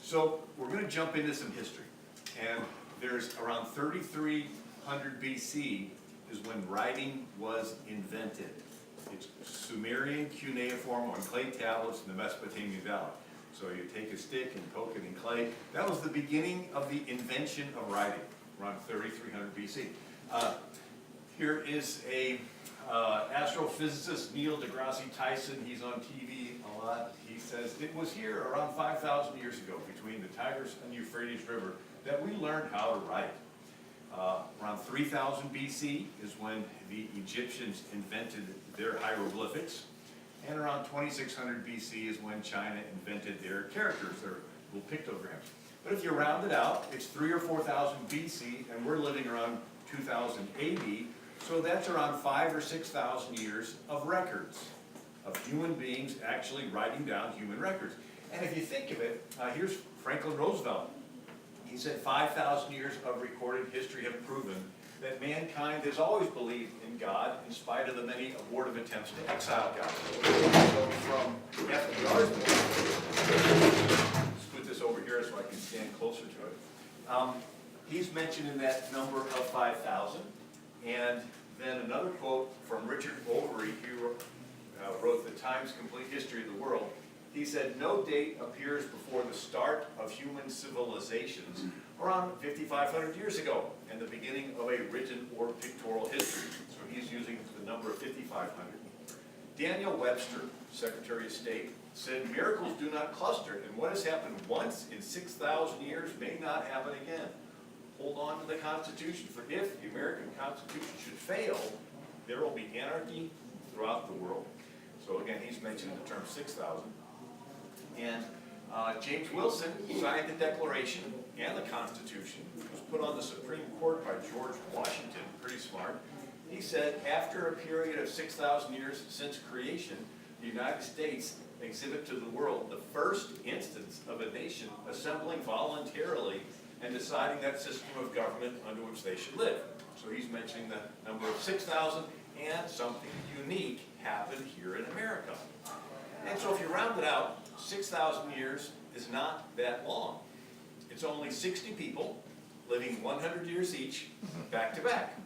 So we're going to jump into some history. And there's around 3300 BC is when writing was invented. It's Sumerian cuneiform on clay tablets in the Mesopotamian Valley. So you take a stick and poke it in clay. That was the beginning of the invention of writing, around 3300 BC. Here is a astrophysicist, Neil deGrasse Tyson. He's on TV a lot. He says it was here around 5,000 years ago, between the Tigris and Euphrates River, that we learned how to write. Around 3000 BC is when the Egyptians invented their hieroglyphics. And around 2600 BC is when China invented their characters, their little pictograms. But if you round it out, it's 3,000 or 4,000 BC, and we're living around 2000 AD. So that's around 5,000 or 6,000 years of records, of human beings actually writing down human records. And if you think of it, here's Franklin Roosevelt. He said 5,000 years of recorded history have proven that mankind has always believed in God in spite of the many abortive attempts to exile God. So from FDR's let's put this over here so I can stand closer to it. He's mentioned in that number of 5,000. And then another quote from Richard Overy, who wrote The Times Complete History of the World. He said, no date appears before the start of human civilizations around 5,500 years ago and the beginning of a written or pictorial history. So he's using the number of 5,500. Daniel Webster, Secretary of State, said miracles do not cluster, and what has happened once in 6,000 years may not happen again. Hold on to the Constitution, for if the American Constitution should fail, there will be anarchy throughout the world. So again, he's mentioned the term 6,000. And James Wilson signed the Declaration and the Constitution. It was put on the Supreme Court by George Washington, pretty smart. He said, after a period of 6,000 years since creation, the United States exhibit to the world the first instance of a nation assembling voluntarily and deciding that system of government under which they should live. So he's mentioning the number of 6,000, and something unique happened here in America. And so if you round it out, 6,000 years is not that long. It's only 60 people living 100 years each, back to back.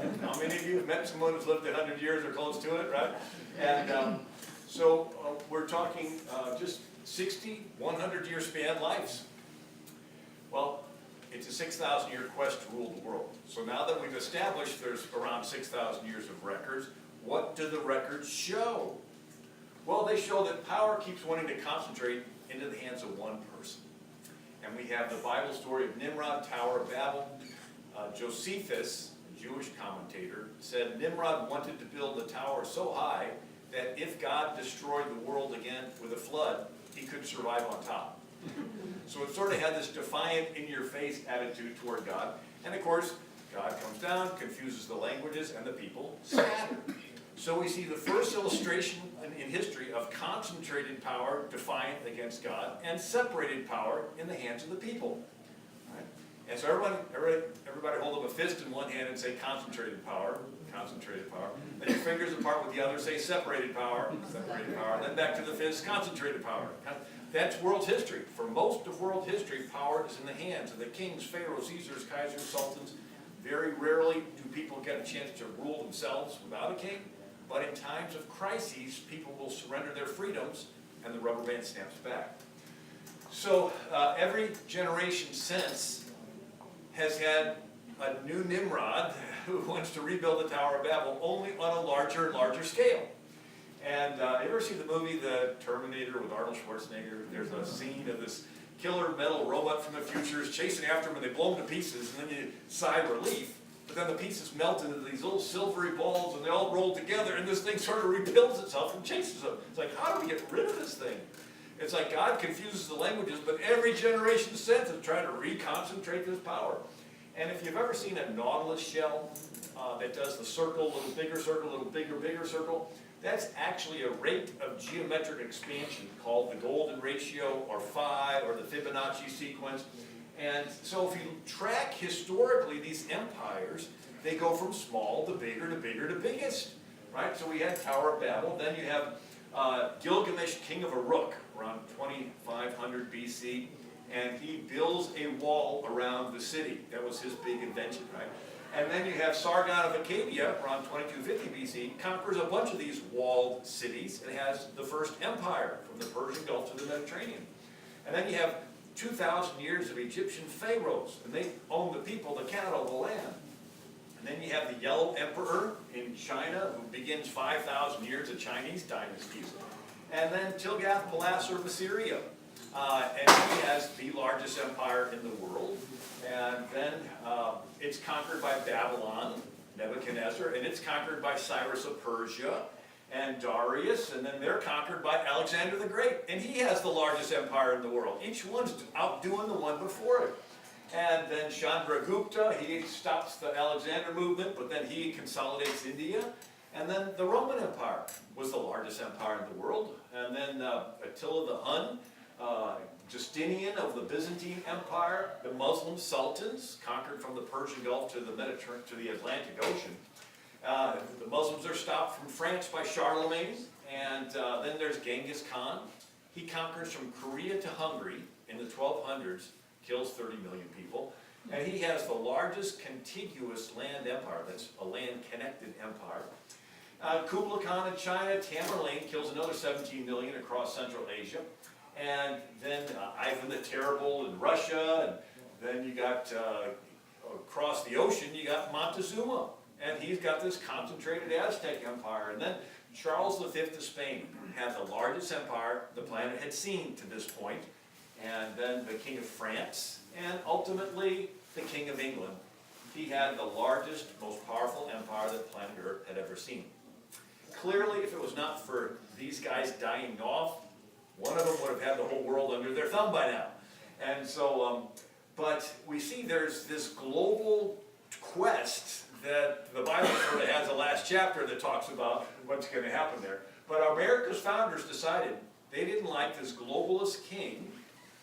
And how many of you have met someone who's lived 100 years or close to it, right? And so we're talking just 60, 100-year span lives. Well, it's a 6,000 year quest to rule the world. So now that we've established there's around 6,000 years of records, what do the records show? Well, they show that power keeps wanting to concentrate into the hands of one person. And we have the Bible story of Nimrod, Tower of Babel. Josephus, a Jewish commentator, said Nimrod wanted to build the tower so high that if God destroyed the world again with a flood, he could survive on top. So it sort of had this defiant, in-your-face attitude toward God. And of course, God comes down, confuses the languages, and the people scatter. So we see the first illustration in history of concentrated power defiant against God and separated power in the hands of the people. Right? And so everybody hold up a fist in one hand and say concentrated power, concentrated power. Then your fingers apart with the other say separated power, separated power. Then back to the fist, concentrated power. That's world history. For most of world history, power is in the hands of the kings, pharaohs, Caesars, kaisers, sultans. Very rarely do people get a chance to rule themselves without a king. But in times of crises, people will surrender their freedoms, and the rubber band snaps back. So every generation since has had a new Nimrod who wants to rebuild the Tower of Babel, only on a larger and larger scale. And you ever see the movie The Terminator with Arnold Schwarzenegger? There's a scene of this killer metal robot from the future is chasing after him, and they blow him to pieces, and then you sigh relief. But then the pieces melt into these little silvery balls, and they all roll together, and this thing sort of rebuilds itself and chases them. It's like, how do we get rid of this thing? It's like God confuses the languages, but every generation since is trying to reconcentrate this power. And if you've ever seen a nautilus shell that does the circle, little bigger bigger circle, that's actually a rate of geometric expansion called the golden ratio, or phi, or the Fibonacci sequence. And so if you track historically these empires, they go from small to bigger to bigger to biggest, right? So we had Tower of Babel, then you have Gilgamesh, king of Uruk, around 2500 BC. and he builds a wall around the city. That was his big invention, right? And then you have Sargon of Achaia, around 2250 BC, conquers a bunch of these walled cities and has the first empire from the Persian Gulf to the Mediterranean. And then you have 2,000 years of Egyptian pharaohs, and they own the people, the cattle, the land. And then you have the Yellow Emperor in China, who begins 5,000 years of Chinese dynasties. And then Tilgath-Pileser of Assyria. And he has the largest empire in the world. And then it's conquered by Babylon, Nebuchadnezzar, and it's conquered by Cyrus of Persia and Darius, and then they're conquered by Alexander the Great. And he has the largest empire in the world. Each one's outdoing the one before it. And then Chandragupta, he stops the Alexander movement, but then he consolidates India. And then the Roman Empire was the largest empire in the world. And then Attila the Hun, Justinian of the Byzantine Empire, the Muslim sultans conquered from the Persian Gulf to the Mediterranean, to the Atlantic Ocean. The Muslims are stopped from France by Charlemagne, and then there's Genghis Khan. He conquers from Korea to Hungary in the 1200s, kills 30 million people, and he has the largest contiguous land empire. That's a land-connected empire. Kublai Khan in China, Tamerlane kills another 17 million across Central Asia. And then Ivan the Terrible in Russia, and then you got, across the ocean, you got Montezuma. And he's got this concentrated Aztec empire. And then Charles V of Spain had the largest empire the planet had seen to this point. And then the King of France, and ultimately the King of England. He had the largest, most powerful empire that planet Earth had ever seen. Clearly, if it was not for these guys dying off, one of them would have had the whole world under their thumb by now. And so, but we see there's this global quest that the Bible sort of has a last chapter that talks about what's going to happen there. But America's founders decided they didn't like this globalist king,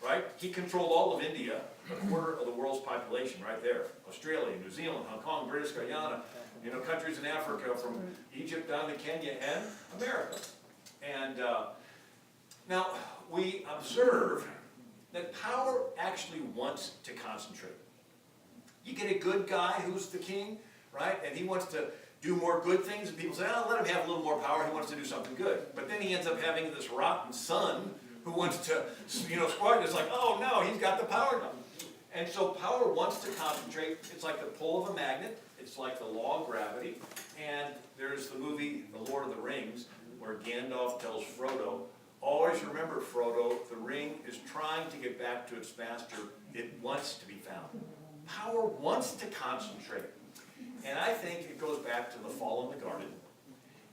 right? He controlled all of India, a quarter of the world's population right there. Australia, New Zealand, Hong Kong, British Guyana, you know, countries in Africa from Egypt down to Kenya and America. And now, we observe that power actually wants to concentrate. You get a good guy who's the king, right, and he wants to do more good things, and people say, oh, let him have a little more power, he wants to do something good. But then he ends up having this rotten son who wants to, you know, squat. It's like, oh no, he's got the power now. And so power wants to concentrate. It's like the pull of a magnet. It's like the law of gravity. And there's the movie, The Lord of the Rings, where Gandalf tells Frodo, always remember, Frodo, the ring is trying to get back to its master. It wants to be found. Power wants to concentrate. And I think it goes back to the fall in the garden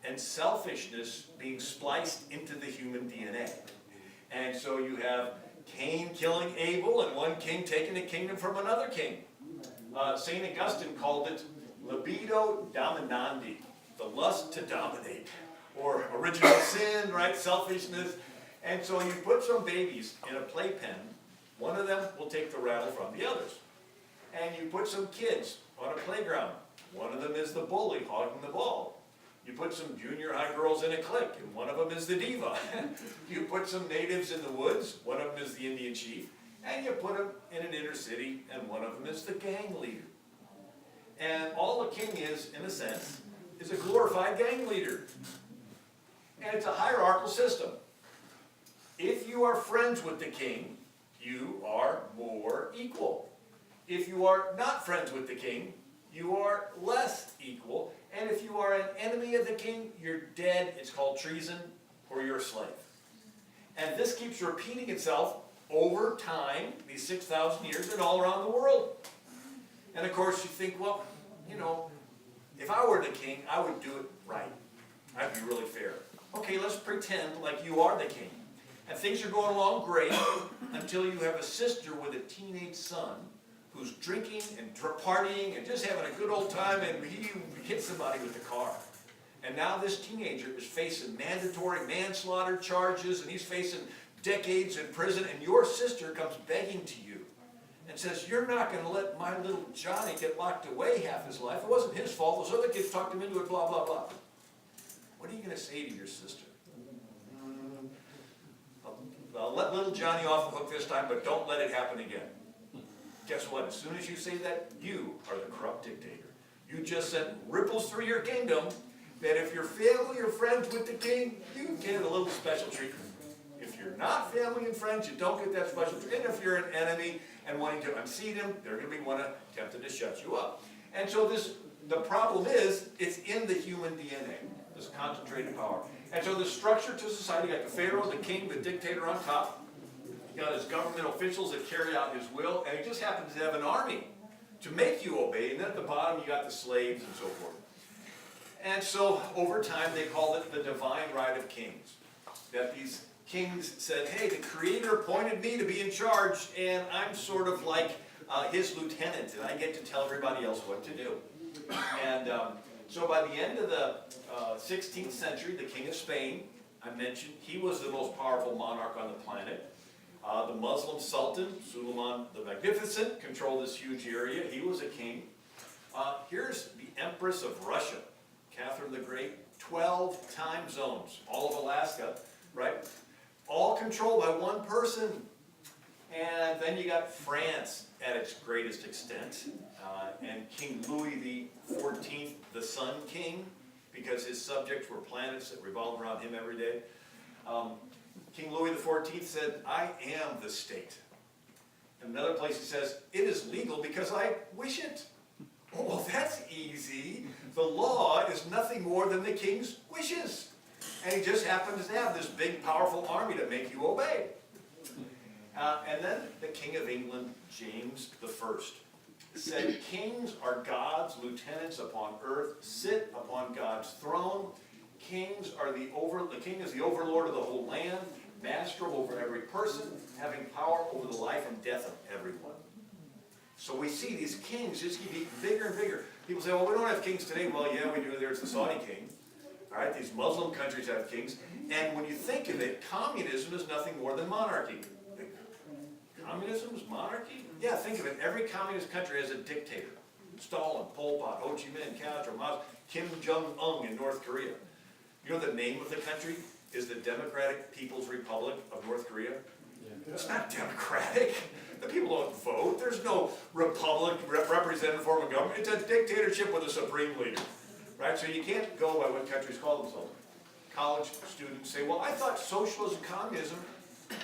and selfishness being spliced into the human DNA. And so you have Cain killing Abel and one king taking the kingdom from another king. St. Augustine called it libido dominandi, the lust to dominate. Or original sin, right? Selfishness. And so you put some babies in a playpen, one of them will take the rattle from the others. And you put some kids on a playground, one of them is the bully hogging the ball. You put some junior high girls in a clique, and one of them is the diva. You put some natives in the woods, one of them is the Indian chief, and you put them in an inner city, and one of them is the gang leader. And all a king is, in a sense, is a glorified gang leader. And it's a hierarchical system. If you are friends with the king, you are more equal. If you are not friends with the king, you are less equal. And if you are an enemy of the king, you're dead. It's called treason, or you're a slave. And this keeps repeating itself over time, these 6,000 years, and all around the world. And of course you think, well, you know, if I were the king, I would do it right. I'd be really fair. Okay, let's pretend like you are the king. And things are going along great until you have a sister with a teenage son who's drinking and partying and just having a good old time, and he hits somebody with the car. And now this teenager is facing mandatory manslaughter charges, and he's facing decades in prison, and your sister comes begging to you and says, you're not going to let my little Johnny get locked away half his life. It wasn't his fault. Those other kids talked him into it, blah, blah, blah. What are you going to say to your sister? let little Johnny off the hook this time, but don't let it happen again. Guess what? As soon as you say that, you are the corrupt dictator. You just sent ripples through your kingdom that if you're family or friends with the king, you get a little special treatment. If you're not family and friends, you don't get that special treatment. And if you're an enemy and wanting to unseat him, they're going to be one tempted to shut you up. And so the problem is, it's in the human DNA, this concentrated power. And so the structure to society, you got the pharaoh, the king, the dictator on top. You got his government officials that carry out his will, and he just happens to have an army to make you obey. And then at the bottom, you got the slaves and so forth. And so over time, they called it the divine right of kings. That these kings said, hey, the Creator appointed me to be in charge, and I'm sort of like his lieutenant, and I get to tell everybody else what to do. And so by the end of the 16th century, the King of Spain, I mentioned, he was the most powerful monarch on the planet. The Muslim Sultan, Suleiman the Magnificent, controlled this huge area. He was a king. Here's the Empress of Russia, Catherine the Great, 12 time zones, all of Alaska, right? All controlled by one person. And then you got France at its greatest extent. And King Louis XIV, the Sun King, because his subjects were planets that revolved around him every day. King Louis XIV said, I am the state. In another place he says, it is legal because I wish it. Oh, well, that's easy. The law is nothing more than the king's wishes. And he just happens to have this big, powerful army to make you obey. And then the King of England, James I, said, kings are God's lieutenants upon earth, sit upon God's throne. Kings are the king is the overlord of the whole land, master over every person, having power over the life and death of everyone. So we see these kings just keep getting bigger and bigger. People say, well, we don't have kings today. Well, yeah, we do. There's the Saudi king. All right, these Muslim countries have kings. And when you think of it, communism is nothing more than monarchy. Communism is monarchy? Yeah, think of it. Every communist country has a dictator. Stalin, Pol Pot, Ho Chi Minh, Castro, Mao, Kim Jong-un in North Korea. You know the name of the country is the Democratic People's Republic of North Korea? Yeah. It's not democratic. The people don't vote. There's no republic, representative form of government. It's a dictatorship with a supreme leader. Right? So you can't go by what countries call themselves. College students say, well, I thought socialism, communism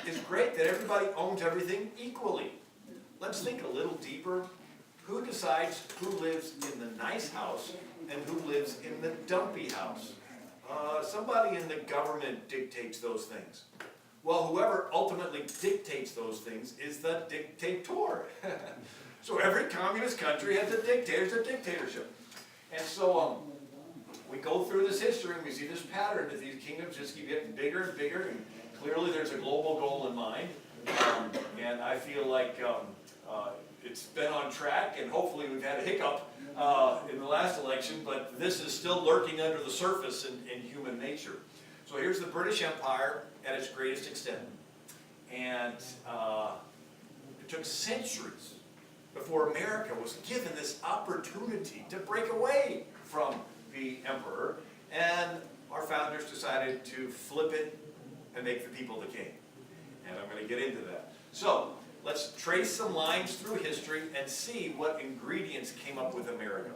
is great, that everybody owns everything equally. Let's think a little deeper. Who decides who lives in the nice house and who lives in the dumpy house? Somebody in the government dictates those things. Well, whoever ultimately dictates those things is the dictator. So every communist country has a dictator, it's a dictatorship. And so we go through this history and we see this pattern that these kingdoms just keep getting bigger and bigger, and clearly there's a global goal in mind. And I feel like it's been on track, and hopefully we've had a hiccup in the last election, but this is still lurking under the surface in human nature. So here's the British Empire at its greatest extent. And it took centuries before America was given this opportunity to break away from the emperor, and our founders decided to flip it and make the people the king. And I'm going to get into that. So let's trace some lines through history and see what ingredients came up with America.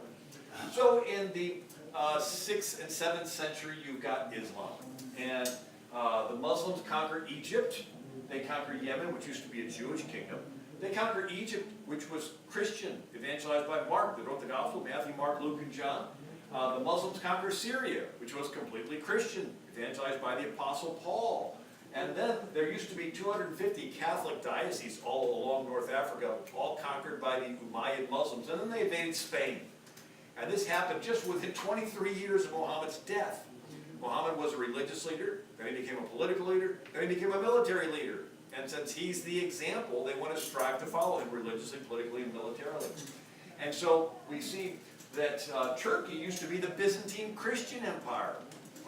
So in the 6th and 7th century, you've got Islam. And the Muslims conquered Egypt. They conquered Yemen, which used to be a Jewish kingdom. They conquered Egypt, which was Christian, evangelized by Mark, that wrote the Gospel, Matthew, Mark, Luke, and John. The Muslims conquered Syria, which was completely Christian, evangelized by the Apostle Paul. And then there used to be 250 Catholic dioceses all along North Africa, all conquered by the Umayyad Muslims. And then they invaded Spain. And this happened just within 23 years of Muhammad's death. Muhammad was a religious leader, then he became a political leader, then he became a military leader. And since he's the example, they want to strive to follow him religiously, politically, and militarily. And so we see that Turkey used to be the Byzantine Christian Empire.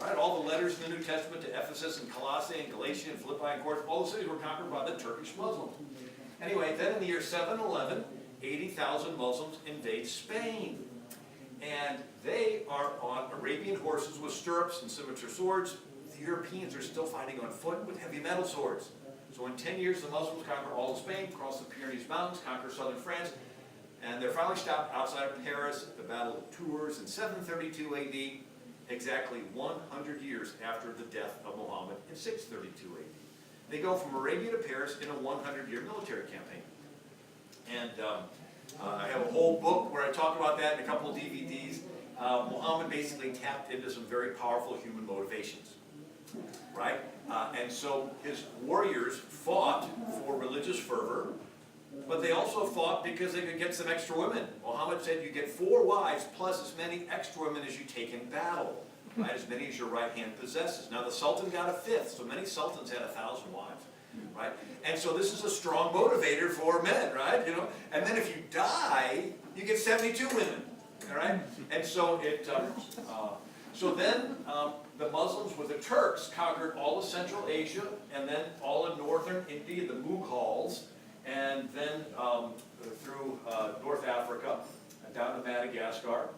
Right? All the letters in the New Testament to Ephesus and Colossae and Galatia and Philippi and Corinth, all the cities were conquered by the Turkish Muslims. Anyway, then in the year 711, 80,000 Muslims invade Spain. And they are on Arabian horses with stirrups and scimitar swords. The Europeans are still fighting on foot with heavy metal swords. So in 10 years, the Muslims conquer all of Spain, cross the Pyrenees Mountains, conquer southern France, and they're finally stopped outside of Paris at the Battle of Tours in 732 AD, exactly 100 years after the death of Muhammad in 632 AD. They go from Arabia to Paris in a 100-year military campaign. And I have a whole book where I talk about that and a couple of DVDs. Muhammad basically tapped into some very powerful human motivations, right? And so his warriors fought for religious fervor, but they also fought because they could get some extra women. Muhammad said you get 4 wives plus as many extra women as you take in battle, right? As many as your right hand possesses. Now the Sultan got a 5th, so many sultans had 1,000 wives, right? And so this is a strong motivator for men, right? You know, and then if you die, you get 72 women, all right? And so then the Muslims with the Turks conquered all of Central Asia and then all of northern India, the Mughals, and then through North Africa and down to Madagascar.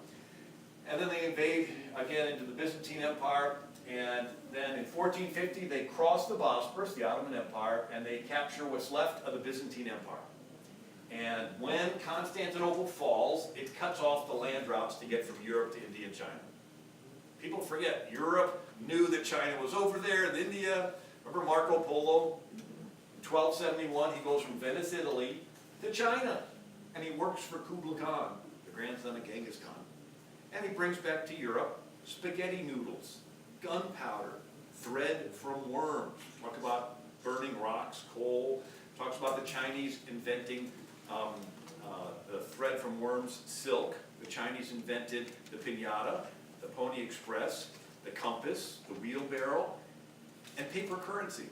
And then they invade again into the Byzantine Empire, and then in 1450 they cross the Bosporus, the Ottoman Empire, and they capture what's left of the Byzantine Empire. And when Constantinople falls, it cuts off the land routes to get from Europe to India and China. People forget, Europe knew that China was over there, and India. Remember Marco Polo? 1271, he goes from Venice, Italy, to China. And he works for Kublai Khan, the grandson of Genghis Khan. And he brings back to Europe spaghetti noodles, gunpowder, thread from worms. Talk about burning rocks, coal. Talks about the Chinese inventing the thread from worms, silk. The Chinese invented the piñata, the Pony Express, the compass, the wheelbarrow, and paper currency.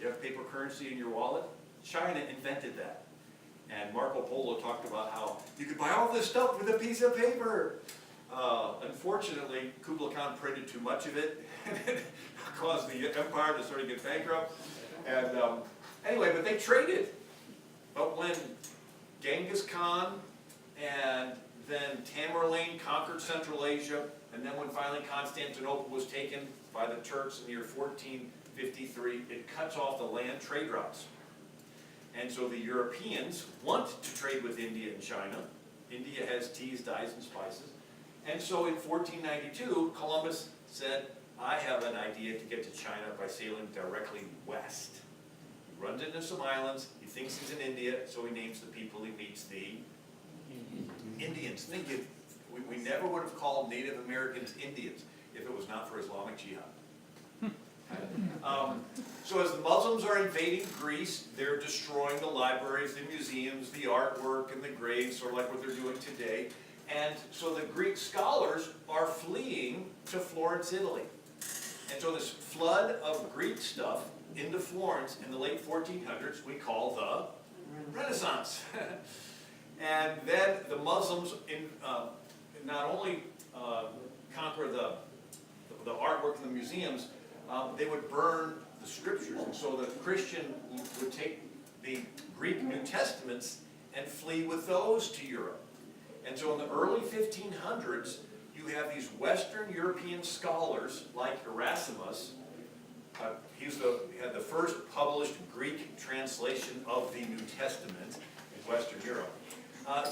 You have paper currency in your wallet? China invented that. And Marco Polo talked about how you could buy all this stuff with a piece of paper. Unfortunately, Kublai Khan printed too much of it, and it caused the empire to sort of get bankrupt. And anyway, but they traded. But when Genghis Khan and then Tamerlane conquered Central Asia, and then when finally Constantinople was taken by the Turks in the year 1453, it cuts off the land trade routes. And so the Europeans want to trade with India and China. India has teas, dyes, and spices. And so in 1492, Columbus said, I have an idea to get to China by sailing directly west. He runs into some islands, he thinks he's in India, so he names the people he meets the Indians. Think it, we never would have called Native Americans Indians if it was not for Islamic Jihad. So as the Muslims are invading Greece, they're destroying the libraries, the museums, the artwork, and the graves, sort of like what they're doing today. And so the Greek scholars are fleeing to Florence, Italy. And so this flood of Greek stuff into Florence in the late 1400s we call the Renaissance. And then the Muslims not only conquer the artwork in the museums, they would burn the scriptures. And so the Christian would take the Greek New Testaments and flee with those to Europe. And so in the early 1500s, you have these Western European scholars like Erasmus. He had the first published Greek translation of the New Testament in Western Europe.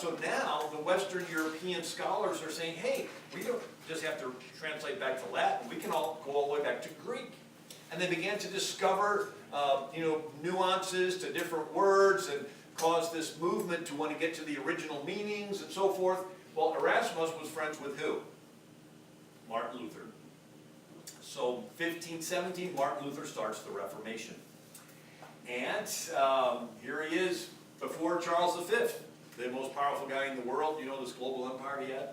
So now the Western European scholars are saying, hey, we don't just have to translate back to Latin, we can all go all the way back to Greek. And they began to discover nuances to different words and cause this movement to want to get to the original meanings and so forth. Well, Erasmus was friends with who? Martin Luther. So 1517, Martin Luther starts the Reformation. And here he is before Charles V, the most powerful guy in the world. You know, this global empire he had.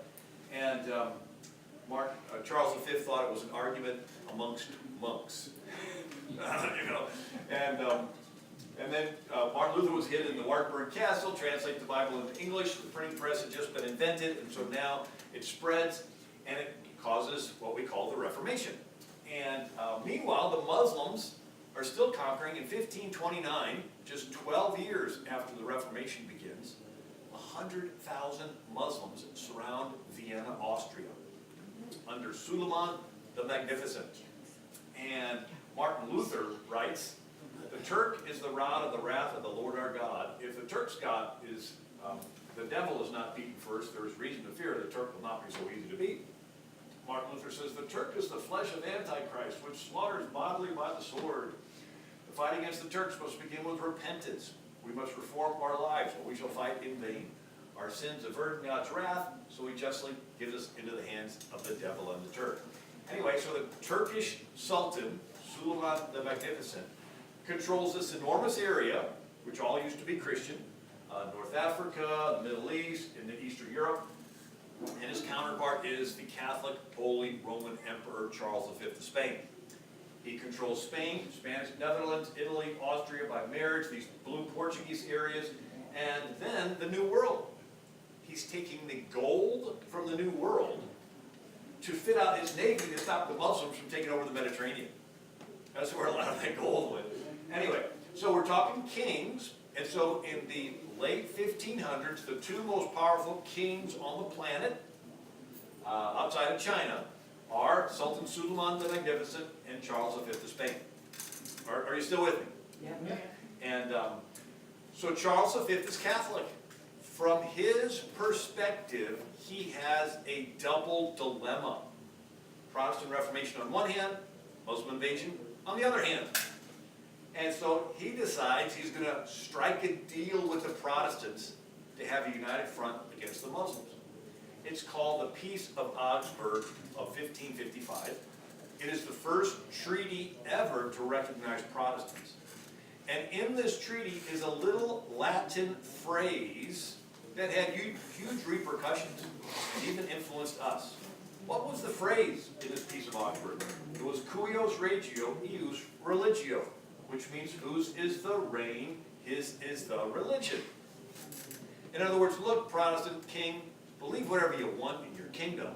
And Charles V thought it was an argument amongst monks. And then Martin Luther was hid in the Wartburg Castle, translate the Bible into English. The printing press had just been invented, and so now it spreads, and it causes what we call the Reformation. And meanwhile, the Muslims are still conquering. In 1529, just 12 years after the Reformation begins, 100,000 Muslims surround Vienna, Austria, under Suleiman the Magnificent. And Martin Luther writes, The Turk is the rod of the wrath of the Lord our God. If the Turk's God is, the devil is not beaten first, there is reason to fear the Turk will not be so easy to beat. Martin Luther says, the Turk is the flesh of Antichrist, which slaughters bodily by the sword. The fight against the Turks must begin with repentance. We must reform our lives, or we shall fight in vain. Our sins avert God's wrath, so he justly gives us into the hands of the devil and the Turk. Anyway, so the Turkish Sultan, Suleiman the Magnificent, controls this enormous area, which all used to be Christian, North Africa, the Middle East, and Eastern Europe. And his counterpart is the Catholic Holy Roman Emperor Charles V of Spain. He controls Spain, Spanish Netherlands, Italy, Austria by marriage, these blue Portuguese areas, and then the New World. He's taking the gold from the New World to fit out his navy to stop the Muslims from taking over the Mediterranean. That's where a lot of that gold went. Anyway, so we're talking kings, and so in the late 1500s, the two most powerful kings on the planet, outside of China, are Sultan Suleiman the Magnificent and Charles V of Spain. Are you still with me? Yeah. And so Charles V is Catholic. From his perspective, he has a double dilemma. Protestant Reformation on one hand, Muslim invasion on the other hand. And so he decides he's going to strike a deal with the Protestants to have a united front against the Muslims. It's called the Peace of Augsburg of 1555. It is the first treaty ever to recognize Protestants. And in this treaty is a little Latin phrase that had huge repercussions and even influenced us. What was the phrase in this Peace of Augsburg? It was cuius regio, ius religio, which means whose is the reign, his is the religion. In other words, look, Protestant king, believe whatever you want in your kingdom.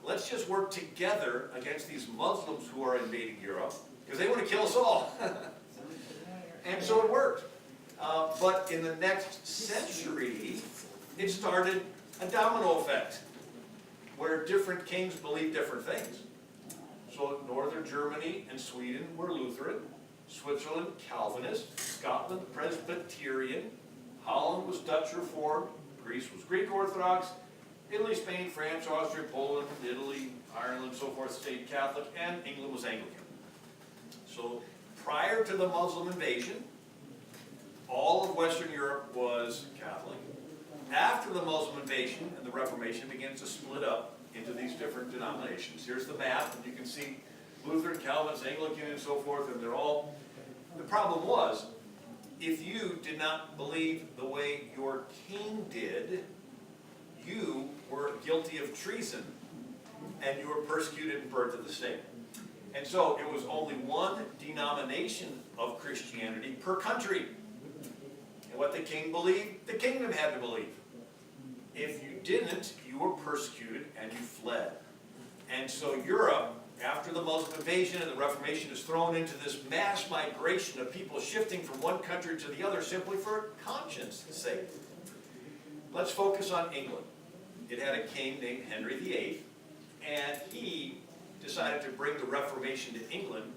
Let's just work together against these Muslims who are invading Europe, because they want to kill us all. And so it worked. But in the next century, it started a domino effect, where different kings believed different things. So northern Germany and Sweden were Lutheran, Switzerland Calvinist, Scotland Presbyterian, Holland was Dutch Reformed, Greece was Greek Orthodox, Italy, Spain, France, Austria, Poland, Italy, Ireland, so forth, stayed Catholic, and England was Anglican. So prior to the Muslim invasion, all of Western Europe was Catholic. After the Muslim invasion and the Reformation begins to split up into these different denominations. Here's the map, and you can see Lutheran, Calvinist, Anglican, and so forth, and they're all... The problem was, if you did not believe the way your king did, you were guilty of treason, and you were persecuted and burned to the stake. And so it was only one denomination of Christianity per country. And what the king believed, the kingdom had to believe. If you didn't, you were persecuted and you fled. And so Europe, after the Muslim invasion and the Reformation, is thrown into this mass migration of people shifting from one country to the other simply for conscience sake. Let's focus on England. It had a king named Henry VIII, and he decided to bring the Reformation to England,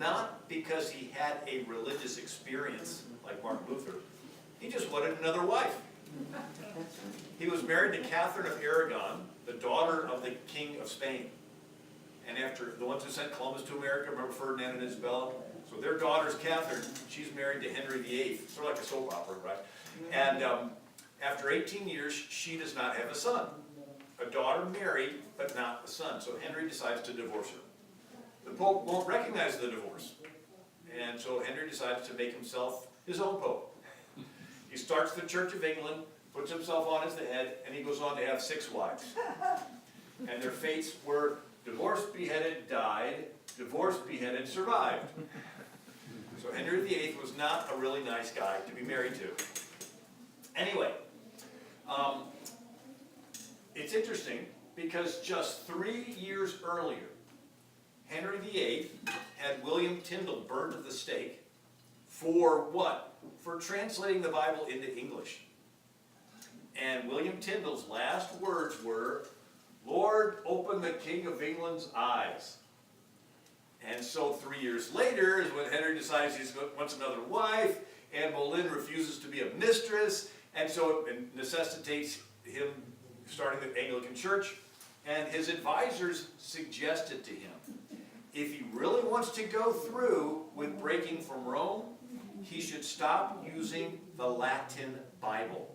not because he had a religious experience like Martin Luther. He just wanted another wife. He was married to Catherine of Aragon, the daughter of the King of Spain. And after the ones who sent Columbus to America, remember Ferdinand and Isabella? So their daughter's Catherine, she's married to Henry VIII. Sort of like a soap opera, right? And after 18 years, she does not have a son. A daughter married, but not a son. So Henry decides to divorce her. The Pope won't recognize the divorce. And so Henry decides to make himself his own Pope. He starts the Church of England, puts himself on as the head, and he goes on to have 6 wives. And their fates were divorced, beheaded, died, divorced, beheaded, survived. So Henry VIII was not a really nice guy to be married to. Anyway, it's interesting because just 3 years earlier, Henry VIII had William Tyndale burned at the stake for what? For translating the Bible into English. And William Tyndale's last words were, "Lord, open the King of England's eyes." And so 3 years later is when Henry decides he wants another wife. Anne Boleyn refuses to be a mistress, and so it necessitates him starting the Anglican Church. And his advisors suggested to him, if he really wants to go through with breaking from Rome, he should stop using the Latin Bible.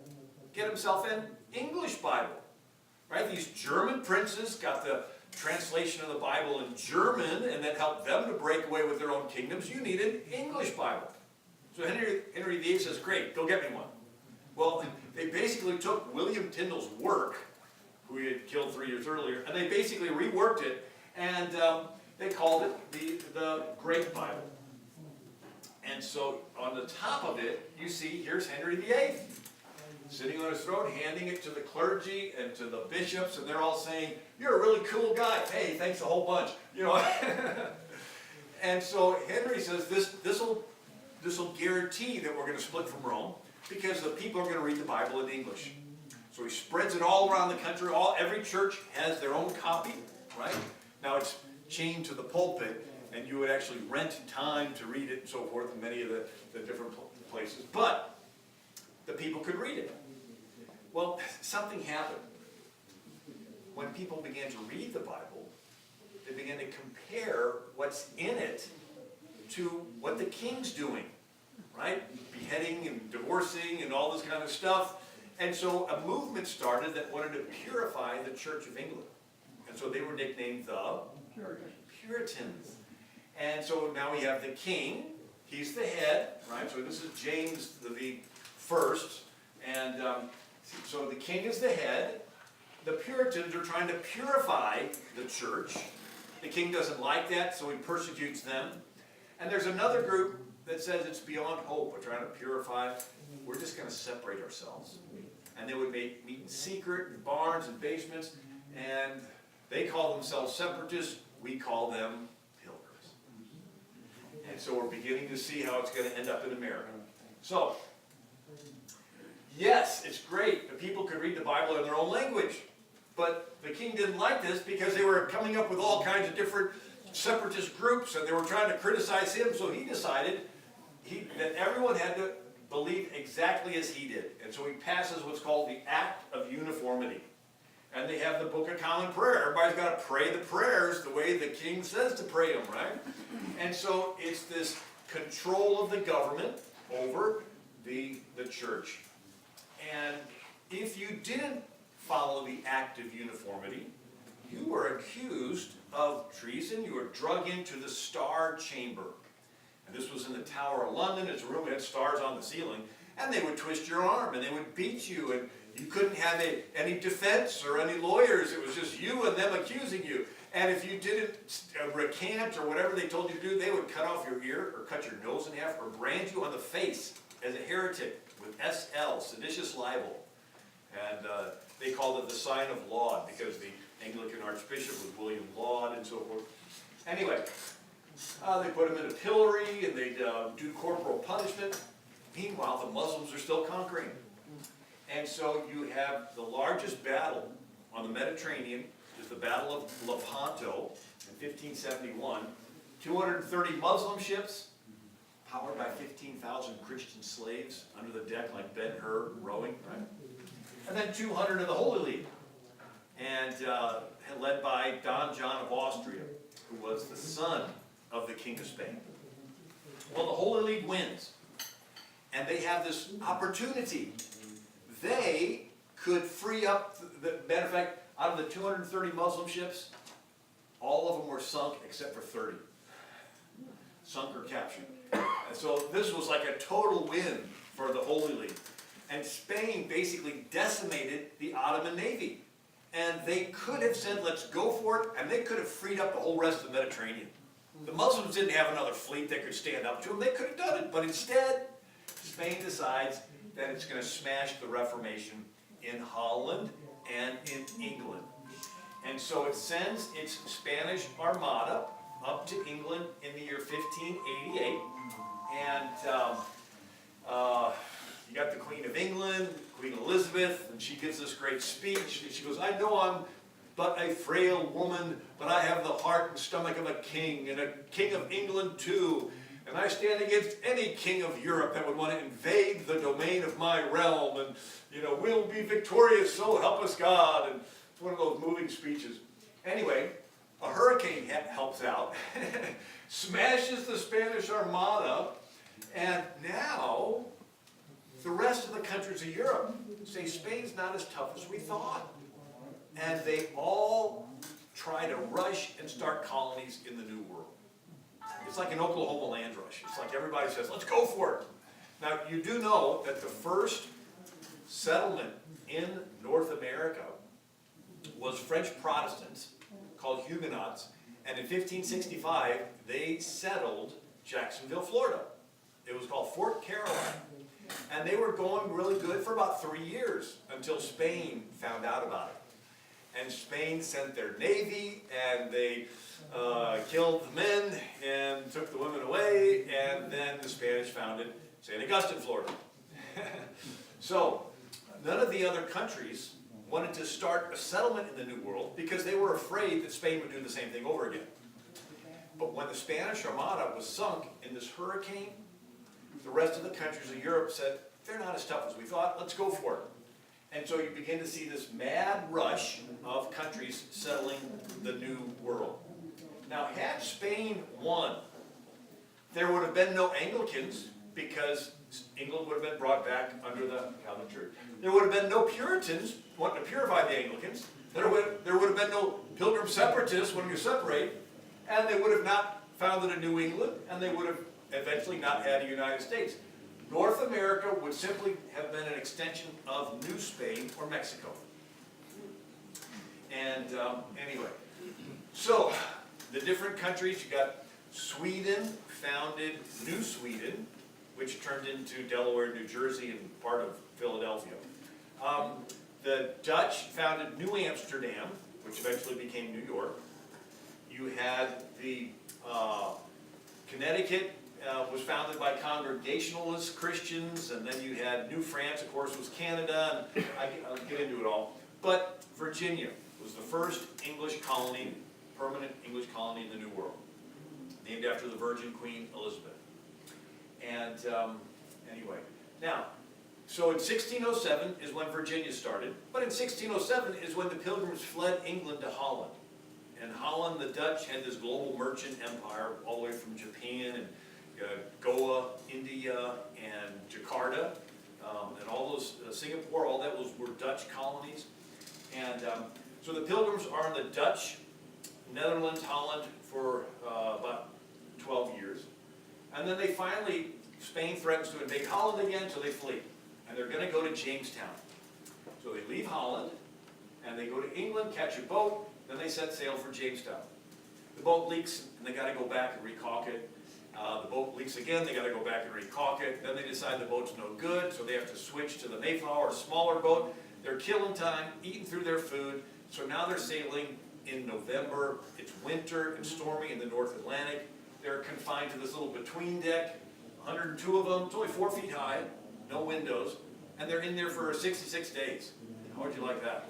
Get himself an English Bible. Right? These German princes got the translation of the Bible in German, and that helped them to break away with their own kingdoms. You need an English Bible. So Henry VIII says, great, go get me one. Well, they basically took William Tyndale's work, who he had killed 3 years earlier, and they basically reworked it, and they called it the Great Bible. And so on the top of it, you see, here's Henry VIII, sitting on his throne, handing it to the clergy and to the bishops, and they're all saying, you're a really cool guy. Hey, thanks a whole bunch. You know. And so Henry says, this will guarantee that we're going to split from Rome, because the people are going to read the Bible in English. So he spreads it all around the country. Every church has their own copy, right? Now it's chained to the pulpit, and you would actually rent time to read it and so forth in many of the different places. But the people could read it. Well, something happened. When people began to read the Bible, they began to compare what's in it to what the king's doing, right? Beheading and divorcing and all this kind of stuff. And so a movement started that wanted to purify the Church of England. And so they were nicknamed the Puritans. And so now we have the king. He's the head, right? So this is James the First. And so the king is the head. The Puritans are trying to purify the church. The king doesn't like that, so he persecutes them. And there's another group that says it's beyond hope. We're trying to purify. We're just going to separate ourselves. And they would meet in secret in barns and basements. And they call themselves separatists. We call them pilgrims. And so we're beginning to see how it's going to end up in America. So, yes, it's great. The people could read the Bible in their own language. But the king didn't like this because they were coming up with all kinds of different separatist groups, and they were trying to criticize him. So he decided that everyone had to believe exactly as he did. And so he passes what's called the Act of Uniformity. And they have the Book of Common Prayer. Everybody's got to pray the prayers the way the king says to pray them, right? And so it's this control of the government over the church. And if you didn't follow the Act of Uniformity, you were accused of treason. You were drug into the Star Chamber. And this was in the Tower of London. It's a room that had stars on the ceiling. And they would twist your arm, and they would beat you, and you couldn't have any defense or any lawyers. It was just you and them accusing you. And if you didn't recant or whatever they told you to do, they would cut off your ear or cut your nose in half or brand you on the face as a heretic with SL, seditious libel. And they called it the sign of Laud because the Anglican Archbishop was William Laud and so forth. Anyway, they put him in a pillory and they'd do corporal punishment. Meanwhile, the Muslims are still conquering. And so you have the largest battle on the Mediterranean, is the Battle of Lepanto in 1571. 230 Muslim ships, powered by 15,000 Christian slaves under the deck like Ben-Hur rowing, right? And then 200 of the Holy League, and led by Don John of Austria, who was the son of the King of Spain. Well, the Holy League wins, and they have this opportunity. They could free up, matter of fact, out of the 230 Muslim ships, all of them were sunk except for 30. Sunk or captured. And so this was like a total win for the Holy League. And Spain basically decimated the Ottoman Navy. And they could have said, let's go for it, and they could have freed up the whole rest of the Mediterranean. The Muslims didn't have another fleet that could stand up to them. They could have done it, but instead, Spain decides that it's going to smash the Reformation in Holland and in England. And so it sends its Spanish Armada up to England in the year 1588. And you got the Queen of England, Queen Elizabeth, and she gives this great speech. And she goes, I know I'm but a frail woman, but I have the heart and stomach of a king, and a king of England too. And I stand against any king of Europe that would want to invade the domain of my realm. And, we'll be victorious, so help us God. And it's one of those moving speeches. Anyway, a hurricane helps out, smashes the Spanish Armada, and now the rest of the countries of Europe say Spain's not as tough as we thought. And they all try to rush and start colonies in the New World. It's like an Oklahoma land rush. It's like everybody says, let's go for it. Now, you do know that the first settlement in North America was French Protestants called Huguenots, and in 1565, they settled Jacksonville, Florida. It was called Fort Caroline, and they were going really good for about 3 years until Spain found out about it. And Spain sent their navy, and they killed the men and took the women away, and then the Spanish founded St. Augustine, Florida. So, none of the other countries wanted to start a settlement in the New World because they were afraid that Spain would do the same thing over again. But when the Spanish Armada was sunk in this hurricane, the rest of the countries of Europe said, they're not as tough as we thought, let's go for it. And so you begin to see this mad rush of countries settling the New World. Now, had Spain won, there would have been no Anglicans because England would have been brought back under the Catholic Church. There would have been no Puritans wanting to purify the Anglicans. There would have been no Pilgrim separatists wanting to separate. And they would have not founded a New England, and they would have eventually not had a United States. North America would simply have been an extension of New Spain or Mexico. And anyway, so the different countries, you got Sweden founded New Sweden, which turned into Delaware, New Jersey, and part of Philadelphia. The Dutch founded New Amsterdam, which eventually became New York. You had the Connecticut was founded by Congregationalist Christians, and then you had New France, of course, was Canada, and I'll get into it all. But Virginia was the first English colony, permanent English colony in the New World, named after the Virgin Queen Elizabeth. And anyway, now, so in 1607 is when Virginia started, but in 1607 is when the Pilgrims fled England to Holland. And Holland, the Dutch had this global merchant empire all the way from Japan and Goa, India, and Jakarta, and all those, Singapore, all that were Dutch colonies. And so the Pilgrims are in the Dutch, Netherlands, Holland for about 12 years. And then they finally, Spain threatens to invade Holland again, so they flee. And they're going to go to Jamestown. So they leave Holland, and they go to England, catch a boat, then they set sail for Jamestown. The boat leaks, and they got to go back and recaulk it. The boat leaks again, they got to go back and recaulk it. Then they decide the boat's no good, so they have to switch to the Mayflower, a smaller boat. They're killing time, eating through their food. So now they're sailing in November. It's winter and stormy in the North Atlantic. They're confined to this little between deck, 102 of them. It's only 4 feet high, no windows, and they're in there for 66 days. How would you like that?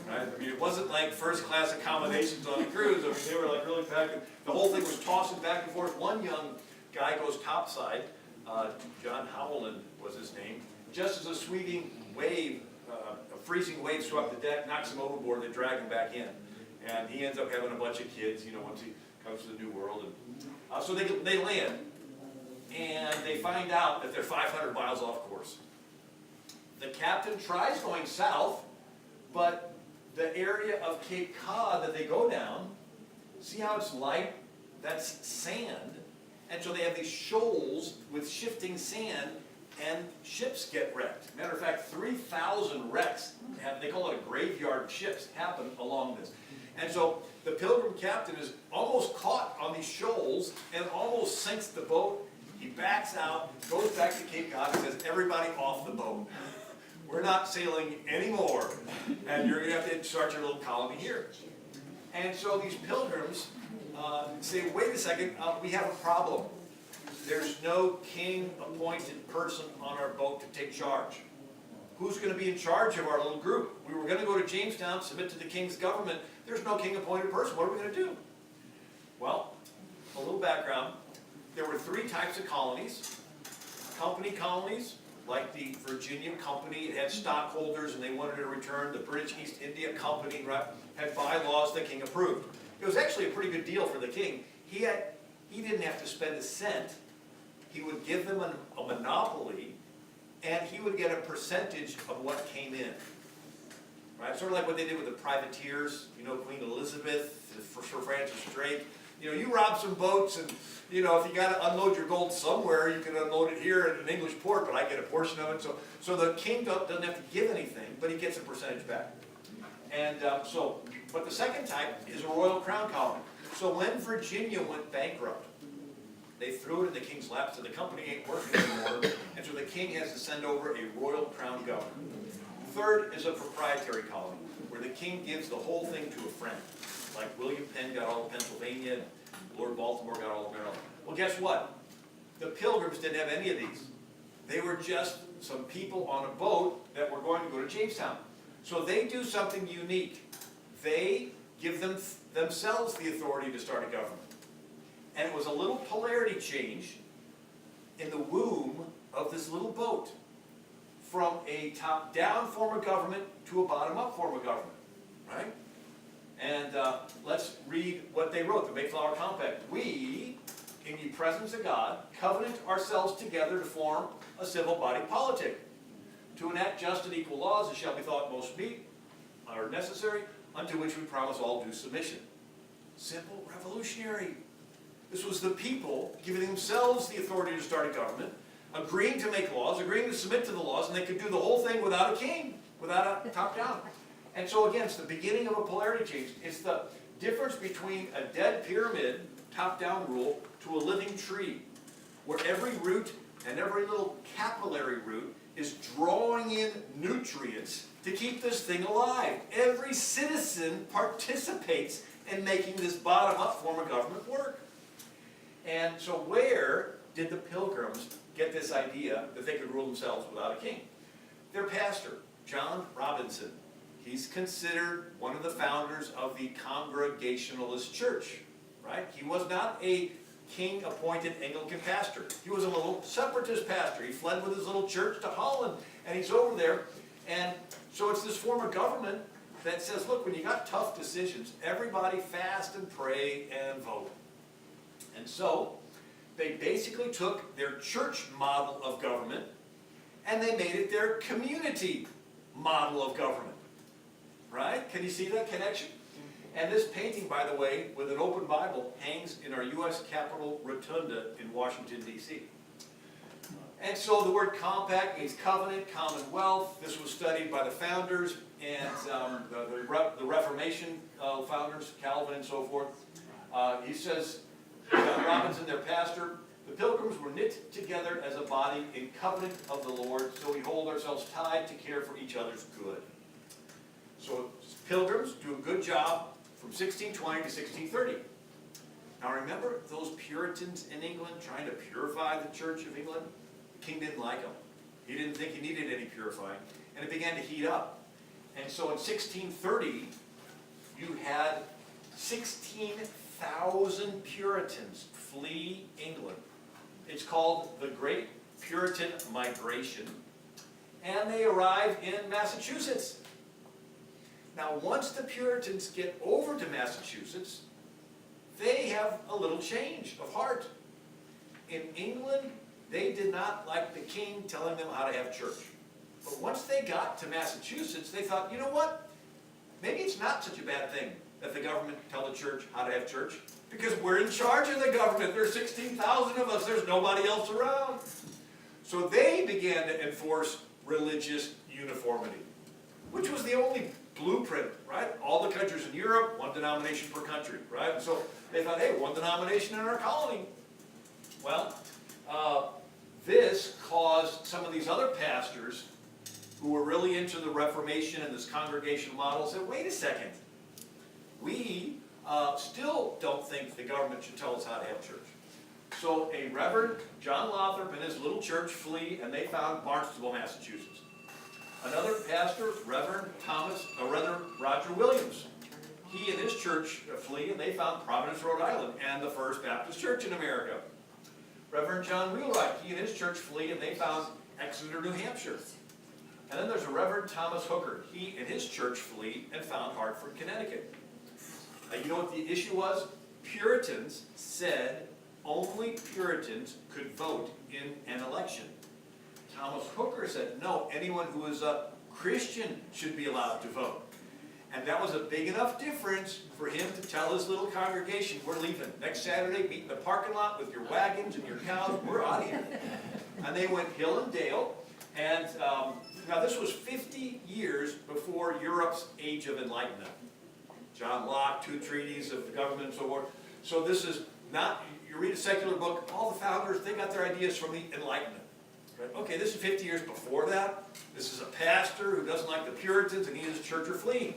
Right? I mean, it wasn't like first-class accommodations on a cruise. I mean, they were like really packed. The whole thing was tossing back and forth. One young guy goes topside. John Howland was his name. Just as a sweeping wave, a freezing wave swept the deck, knocks him overboard, they drag him back in. And he ends up having a bunch of kids, once he comes to the New World. And, so they land, and they find out that they're 500 miles off course. The captain tries going south, but the area of Cape Cod that they go down, see how it's light? That's sand. And so they have these shoals with shifting sand, and ships get wrecked. Matter of fact, 3,000 wrecks, they call it a graveyard of ships, happen along this. And so the Pilgrim captain is almost caught on these shoals and almost sinks the boat. He backs out, goes back to Cape Cod, and says, everybody off the boat. We're not sailing anymore, and you're going to have to start your little colony here. And so these Pilgrims say, wait a second, we have a problem. There's no king-appointed person on our boat to take charge. who's going to be in charge of our little group? We were going to go to Jamestown, submit to the king's government. There's no king-appointed person. What are we going to do? Well, a little background. There were 3 types of colonies. Company colonies, like the Virginia Company. It had stockholders and they wanted to return. The British East India Company, right, had bylaws the king approved. It was actually a pretty good deal for the king. He didn't have to spend a cent. He would give them a monopoly, and he would get a percentage of what came in. Right? Sort of like what they did with the privateers, you know, Queen Elizabeth, Sir Francis Drake. You know, you rob some boats, and, you know, if you got to unload your gold somewhere, you can unload it here at an English port, but I get a portion of it. So the king doesn't have to give anything, but he gets a percentage back. And but the second type is a royal crown colony. So when Virginia went bankrupt, they threw it in the king's lap, so the company ain't working anymore, and so the king has to send over a royal crown governor. Third is a proprietary colony, where the king gives the whole thing to a friend. Like William Penn got all of Pennsylvania, and Lord Baltimore got all of Maryland. Well, guess what? The Pilgrims didn't have any of these. They were just some people on a boat that were going to go to Jamestown. So they do something unique. They give themselves the authority to start a government. And it was a little polarity change in the womb of this little boat, from a top-down form of government to a bottom-up form of government, right? And let's read what they wrote, the Mayflower Compact. We, in the presence of God, covenant ourselves together to form a civil body politic, to enact just and equal laws as shall be thought most meet or necessary, unto which we promise all due submission. Simple, revolutionary. This was the people giving themselves the authority to start a government, agreeing to make laws, agreeing to submit to the laws, and they could do the whole thing without a king, without a top-down. And so again, it's the beginning of a polarity change. It's the difference between a dead pyramid, top-down rule, to a living tree, where every root and every little capillary root is drawing in nutrients to keep this thing alive. Every citizen participates in making this bottom-up form of government work. And so where did the Pilgrims get this idea that they could rule themselves without a king? Their pastor, John Robinson, he's considered one of the founders of the Congregationalist Church, right? He was not a king-appointed Anglican pastor. He was a little separatist pastor. He fled with his little church to Holland, and he's over there. And so it's this form of government that says, look, when you got tough decisions, everybody fast and pray and vote. And so they basically took their church model of government and they made it their community model of government. Right? Can you see that connection? And this painting, by the way, with an open Bible, hangs in our U.S. Capitol Rotunda in Washington, D.C. And so the word compact means covenant, commonwealth. This was studied by the founders and the Reformation founders, Calvin and so forth. He says, John Robinson, their pastor, the Pilgrims were knit together as a body in covenant of the Lord, so we hold ourselves tied to care for each other's good. So Pilgrims do a good job from 1620 to 1630. Now remember those Puritans in England trying to purify the Church of England? The king didn't like them. He didn't think he needed any purifying, and it began to heat up. And so in 1630, you had 16,000 Puritans flee England. It's called the Great Puritan Migration, and they arrive in Massachusetts. Now, once the Puritans get over to Massachusetts, they have a little change of heart. In England, they did not like the king telling them how to have church. But once they got to Massachusetts, they thought, you know what? Maybe it's not such a bad thing that the government tell the church how to have church, because we're in charge of the government. There's 16,000 of us. There's nobody else around. So they began to enforce religious uniformity, which was the only blueprint, right? All the countries in Europe, one denomination per country, right? And so they thought, hey, one denomination in our colony. Well, this caused some of these other pastors who were really into the Reformation and this congregational model said, wait a second, we still don't think the government should tell us how to have church. So a Reverend John Lothrop and his little church flee, and they found Barnstable, Massachusetts. Another pastor, Roger Williams. He and his church flee, and they found Providence, Rhode Island, and the First Baptist Church in America. Reverend John Wheelwright, he and his church flee, and they found Exeter, New Hampshire. And then there's a Reverend Thomas Hooker. He and his church flee and found Hartford, Connecticut. You know what the issue was? Puritans said only Puritans could vote in an election. Thomas Hooker said, no, anyone who is a Christian should be allowed to vote. And that was a big enough difference for him to tell his little congregation, we're leaving next Saturday, meet in the parking lot with your wagons and your cows, we're out of here. And they went hill and dale, and now this was 50 years before Europe's Age of Enlightenment. John Locke, 2 treaties of the government and so forth. So this is not, you read a secular book, all the founders, they got their ideas from the Enlightenment. Right? Okay, this is 50 years before that. This is a pastor who doesn't like the Puritans, and he and his church are fleeing.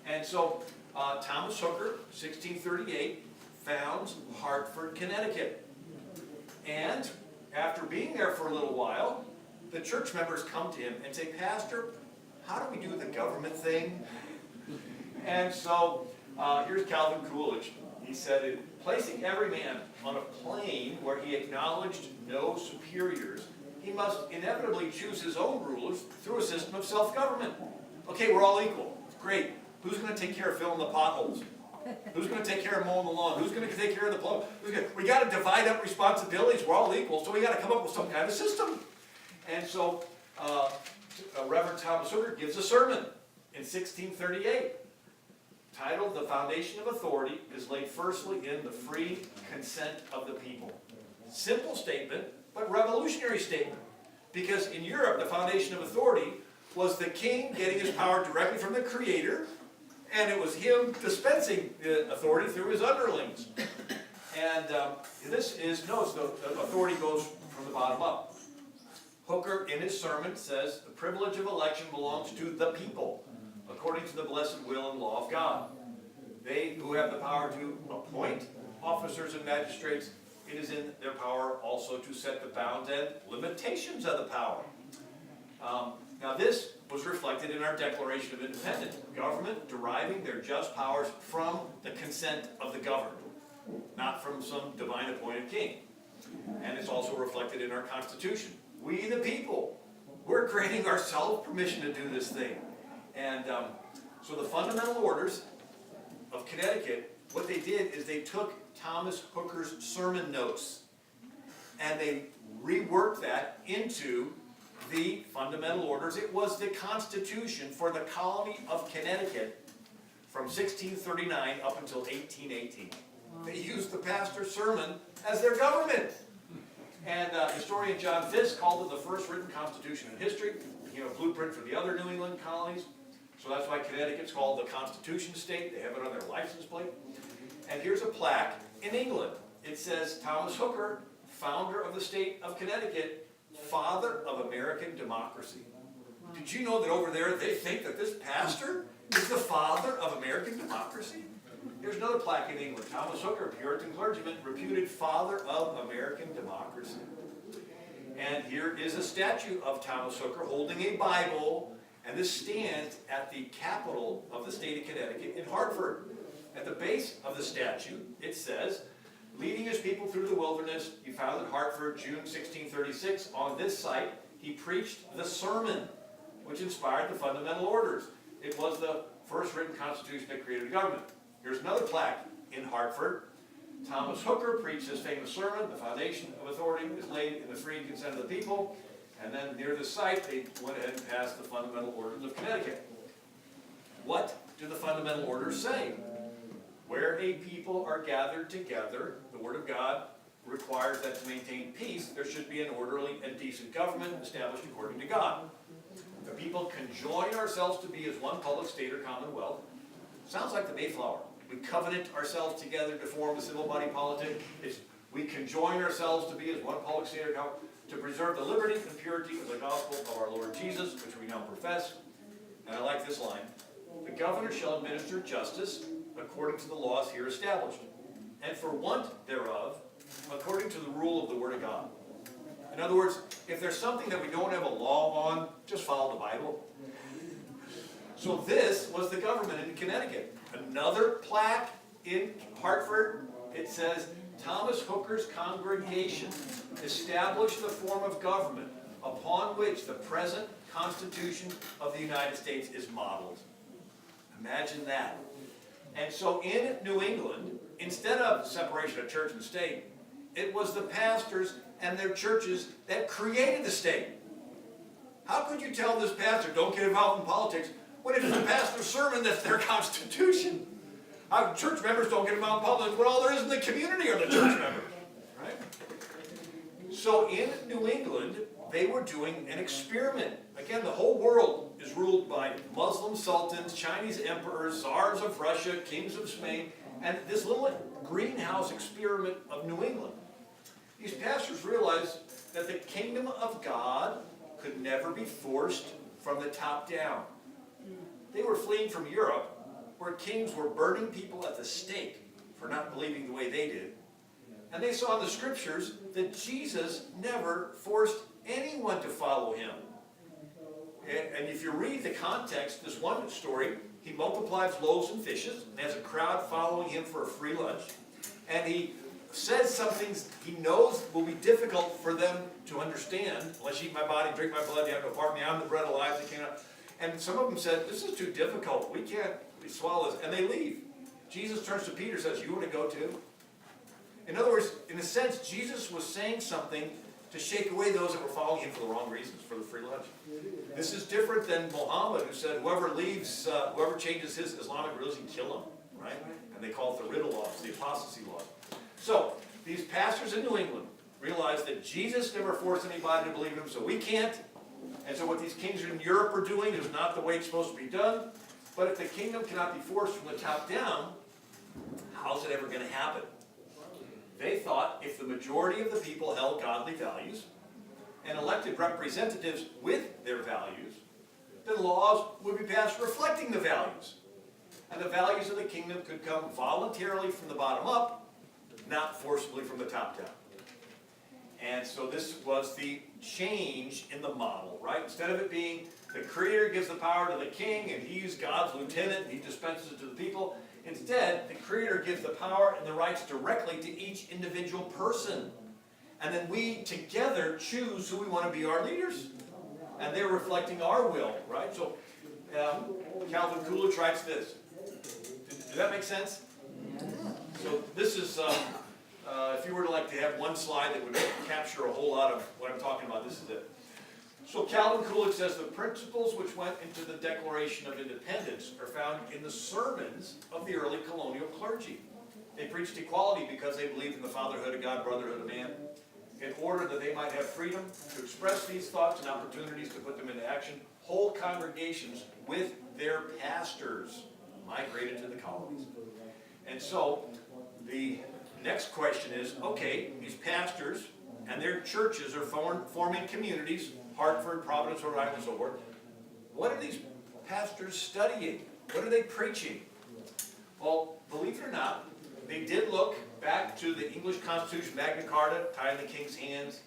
And so Thomas Hooker, 1638, founds Hartford, Connecticut. And after being there for a little while, the church members come to him and say, Pastor, how do we do the government thing? And so here's Calvin Coolidge. He said, placing every man on a plane where he acknowledged no superiors, he must inevitably choose his own rulers through a system of self-government. Okay, we're all equal. Great. Who's going to take care of filling the potholes? Who's going to take care of mowing the lawn? Who's going to take care of the plow? We got to divide up responsibilities. We're all equal, so we got to come up with some kind of system. And so Reverend Thomas Hooker gives a sermon in 1638 titled "The Foundation of Authority is laid firstly in the free consent of the people." Simple statement, but revolutionary statement. Because in Europe, the foundation of authority was the king getting his power directly from the creator, and it was him dispensing the authority through his underlings. And this is, notice, the authority goes from the bottom up. Hooker, in his sermon, says, the privilege of election belongs to the people, according to the blessed will and law of God. They who have the power to appoint officers and magistrates, it is in their power also to set the bounds and limitations of the power. Now this was reflected in our Declaration of Independence. Government deriving their just powers from the consent of the governed, not from some divine appointed king. And it's also reflected in our Constitution. We the people, we're granting ourselves permission to do this thing. And so the Fundamental Orders of Connecticut, what they did is they took Thomas Hooker's sermon notes and they reworked that into the Fundamental Orders. It was the Constitution for the colony of Connecticut from 1639 up until 1818. They used the pastor's sermon as their government. And historian John Fisk called it the first written constitution in history, blueprint for the other New England colonies. So that's why Connecticut's called the Constitution State. They have it on their license plate. And here's a plaque in England. It says, Thomas Hooker, founder of the state of Connecticut, father of American democracy. Did you know that over there they think that this pastor is the father of American democracy? Here's another plaque in England. Thomas Hooker, Puritan clergyman, reputed father of American democracy. And here is a statue of Thomas Hooker holding a Bible, and this stands at the capital of the state of Connecticut in Hartford. At the base of the statue, it says, leading his people through the wilderness, he founded Hartford, June 1636. On this site, he preached the sermon, which inspired the Fundamental Orders. It was the first written constitution that created a government. Here's another plaque in Hartford. Thomas Hooker preached his famous sermon, the foundation of authority is laid in the free consent of the people. And then near the site, they went ahead and passed the Fundamental Orders of Connecticut. What do the Fundamental Orders say? Where a people are gathered together, the Word of God requires that to maintain peace, there should be an orderly and decent government established according to God. The people can join ourselves to be as one public state or commonwealth. Sounds like the Mayflower. We covenant ourselves together to form a civil body politic. We can join ourselves to be as one public state or commonwealth, to preserve the liberty and purity of the gospel of our Lord Jesus, which we now profess. And I like this line. The governor shall administer justice according to the laws here established, and for want thereof, according to the rule of the Word of God. In other words, if there's something that we don't have a law on, just follow the Bible. So this was the government in Connecticut. Another plaque in Hartford, it says, Thomas Hooker's congregation established the form of government upon which the present Constitution of the United States is modeled. Imagine that. And so in New England, instead of separation of church and state, it was the pastors and their churches that created the state. How could you tell this pastor, don't get involved in politics, when it is the pastor's sermon that's their constitution? How church members don't get involved in politics when all there is in the community are the church members, right? So in New England, they were doing an experiment. Again, the whole world is ruled by Muslim sultans, Chinese emperors, czars of Russia, kings of Spain, and this little greenhouse experiment of New England. These pastors realized that the kingdom of God could never be forced from the top down. They were fleeing from Europe, where kings were burning people at the stake for not believing the way they did. And they saw in the scriptures that Jesus never forced anyone to follow him. And if you read the context, this one story, he multiplies loaves and fishes, and has a crowd following him for a free lunch. And he says some things he knows will be difficult for them to understand. Unless you eat my body, drink my blood, you have no part in me, I'm the bread of life that came out. And some of them said, this is too difficult, we can't swallow this, and they leave. Jesus turns to Peter and says, you want to go too? In other words, in a sense, Jesus was saying something to shake away those that were following him for the wrong reasons, for the free lunch. This is different than Muhammad, who said, whoever leaves, whoever changes his Islamic religion, kill him, right? And they call it the riddle laws, the apostasy laws. So, these pastors in New England realized that Jesus never forced anybody to believe in him, so we can't. And so what these kings in Europe are doing is not the way it's supposed to be done. But if the kingdom cannot be forced from the top down, how's it ever going to happen? They thought if the majority of the people held godly values and elected representatives with their values, then laws would be passed reflecting the values. And the values of the kingdom could come voluntarily from the bottom up, not forcibly from the top down. And so this was the change in the model, right? Instead of it being the creator gives the power to the king and he's God's lieutenant and he dispenses it to the people, instead the creator gives the power and the rights directly to each individual person. And then we together choose who we want to be our leaders. And they're reflecting our will, right? So Calvin Coolidge writes this. Does that make sense? So this is, if you were to like to have one slide that would capture a whole lot of what I'm talking about, this is it. So Calvin Coolidge says the principles which went into the Declaration of Independence are found in the sermons of the early colonial clergy. They preached equality because they believed in the fatherhood of God, brotherhood of man, in order that they might have freedom to express these thoughts and opportunities to put them into action. Whole congregations with their pastors migrated to the colonies. And so the next question is, okay, these pastors and their churches are forming communities, Hartford, Providence, Rhode Island, and so forth. What are these pastors studying? What are they preaching? Well, believe it or not, they did look back to the English Constitution, Magna Carta, tying the king's hands.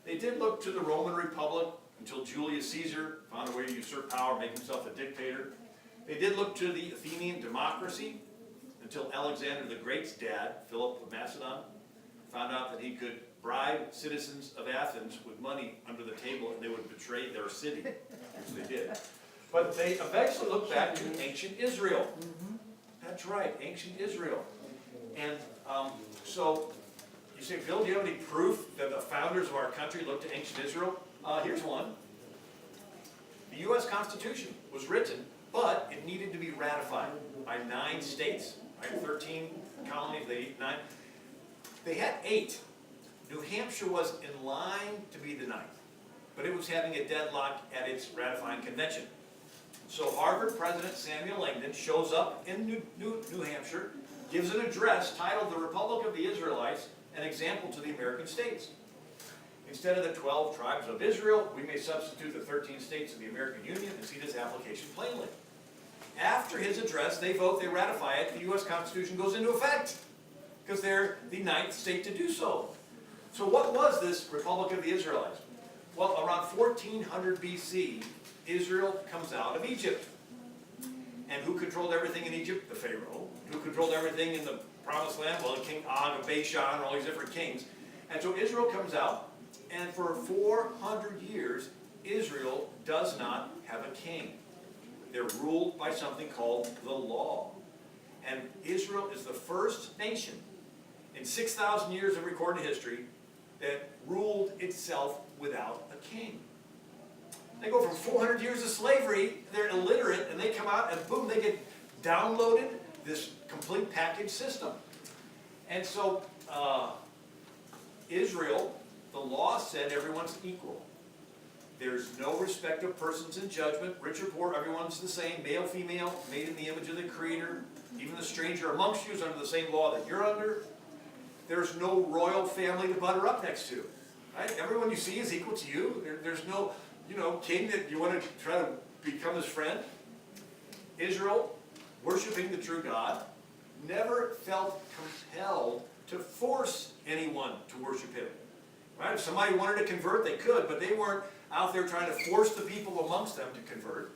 They did look to the Roman Republic until Julius Caesar found a way to usurp power, make himself a dictator. They did look to the Athenian democracy until Alexander the Great's dad, Philip of Macedon, found out that he could bribe citizens of Athens with money under the table and they would betray their city, which they did. But they eventually looked back to ancient Israel. That's right, ancient Israel. And so you say, Bill, do you have any proof that the founders of our country looked to ancient Israel? Here's one. The U.S. Constitution was written, but it needed to be ratified by 9 states. Right? 13 colonies, they had 9. They had 8. New Hampshire was in line to be the 9th, but it was having a deadlock at its ratifying convention. So Harvard President Samuel Langdon shows up in New Hampshire, gives an address titled The Republic of the Israelites, an example to the American states. Instead of the 12 tribes of Israel, we may substitute the 13 states of the American Union and see this application plainly. After his address, they vote, they ratify it, the U.S. Constitution goes into effect, because they're the 9th state to do so. So what was this Republic of the Israelites? Well, around 1400 BC, Israel comes out of Egypt. And who controlled everything in Egypt? The Pharaoh. Who controlled everything in the Promised Land? Well, King Og of Bashan and all these different kings. And so Israel comes out, and for 400 years, Israel does not have a king. They're ruled by something called the law. And Israel is the first nation in 6,000 years of recorded history that ruled itself without a king. They go from 400 years of slavery, they're illiterate, and they come out and boom, they get downloaded this complete package system. And so Israel, the law said everyone's equal. There's no respect of persons in judgment. Rich or poor, everyone's the same. Male, female, made in the image of the Creator. Even the stranger amongst you is under the same law that you're under. There's no royal family to butter up next to. Right? Everyone you see is equal to you. There's no, king that you want to try to become his friend. Israel, worshiping the true God, never felt compelled to force anyone to worship him. Right? If somebody wanted to convert, they could, but they weren't out there trying to force the people amongst them to convert.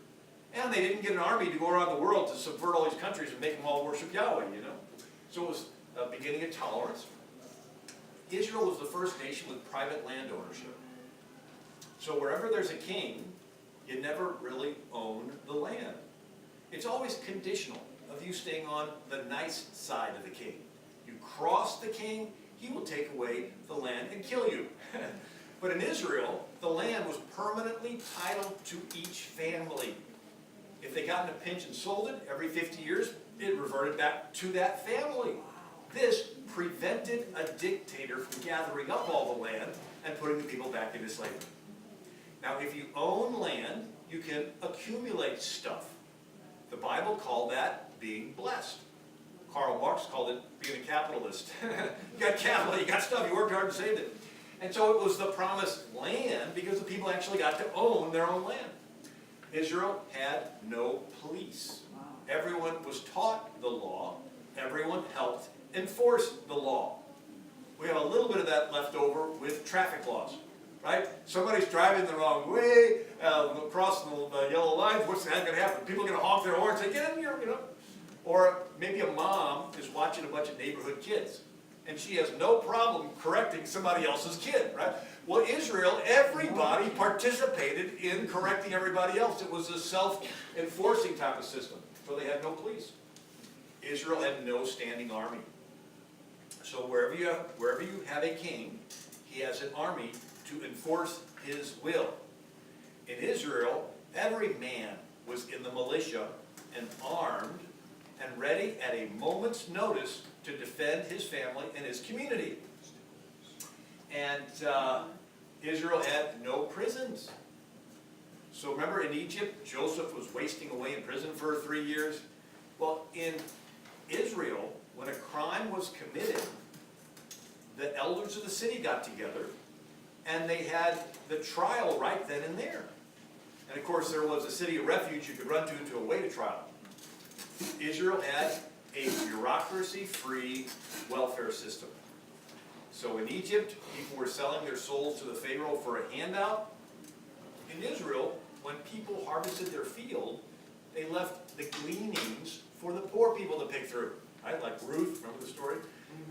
And they didn't get an army to go around the world to subvert all these countries and make them all worship Yahweh, So it was a beginning of tolerance. Israel was the first nation with private land ownership. So wherever there's a king, you never really own the land. It's always conditional of you staying on the nice side of the king. You cross the king, he will take away the land and kill you. But in Israel, the land was permanently titled to each family. If they got in a pinch and sold it, every 50 years, it reverted back to that family. This prevented a dictator from gathering up all the land and putting the people back into slavery. Now, if you own land, you can accumulate stuff. The Bible called that being blessed. Karl Marx called it being a capitalist. You got capital, you got stuff, you worked hard and saved it. And so it was the promised land because the people actually got to own their own land. Israel had no police. Everyone was taught the law. Everyone helped enforce the law. We have a little bit of that left over with traffic laws, right? Somebody's driving the wrong way, crossing the yellow lines. What's that going to happen? People are going to honk their horns and say, get in here, Or maybe a mom is watching a bunch of neighborhood kids, and she has no problem correcting somebody else's kid, right? Well, Israel, everybody participated in correcting everybody else. It was a self-enforcing type of system, so they had no police. Israel had no standing army. So wherever you have a king, he has an army to enforce his will. In Israel, every man was in the militia and armed and ready at a moment's notice to defend his family and his community. And Israel had no prisons. So remember in Egypt, Joseph was wasting away in prison for 3 years. Well, in Israel, when a crime was committed, the elders of the city got together and they had the trial right then and there. And of course there was a city of refuge you could run to await a trial. Israel had a bureaucracy-free welfare system. So in Egypt, people were selling their souls to the Pharaoh for a handout. In Israel, when people harvested their field, they left the gleanings for the poor people to pick through. Right? Like Ruth, remember the story?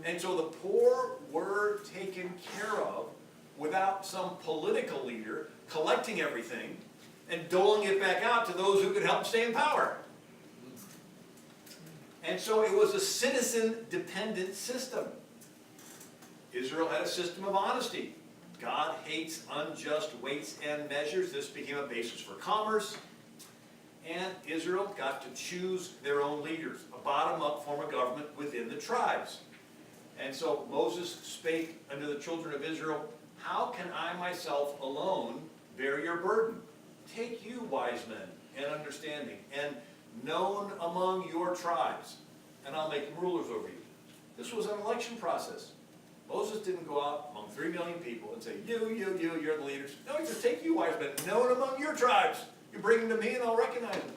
And so the poor were taken care of without some political leader collecting everything and doling it back out to those who could help stay in power. And so it was a citizen-dependent system. Israel had a system of honesty. God hates unjust weights and measures. This became a basis for commerce. And Israel got to choose their own leaders, a bottom-up form of government within the tribes. And so Moses spake unto the children of Israel, how can I myself alone bear your burden? Take you wise men and understanding, and known among your tribes, and I'll make them rulers over you. This was an election process. Moses didn't go out among 3 million people and say, you're the leaders. No, he said, take you wise men, known among your tribes. You bring them to me and I'll recognize them.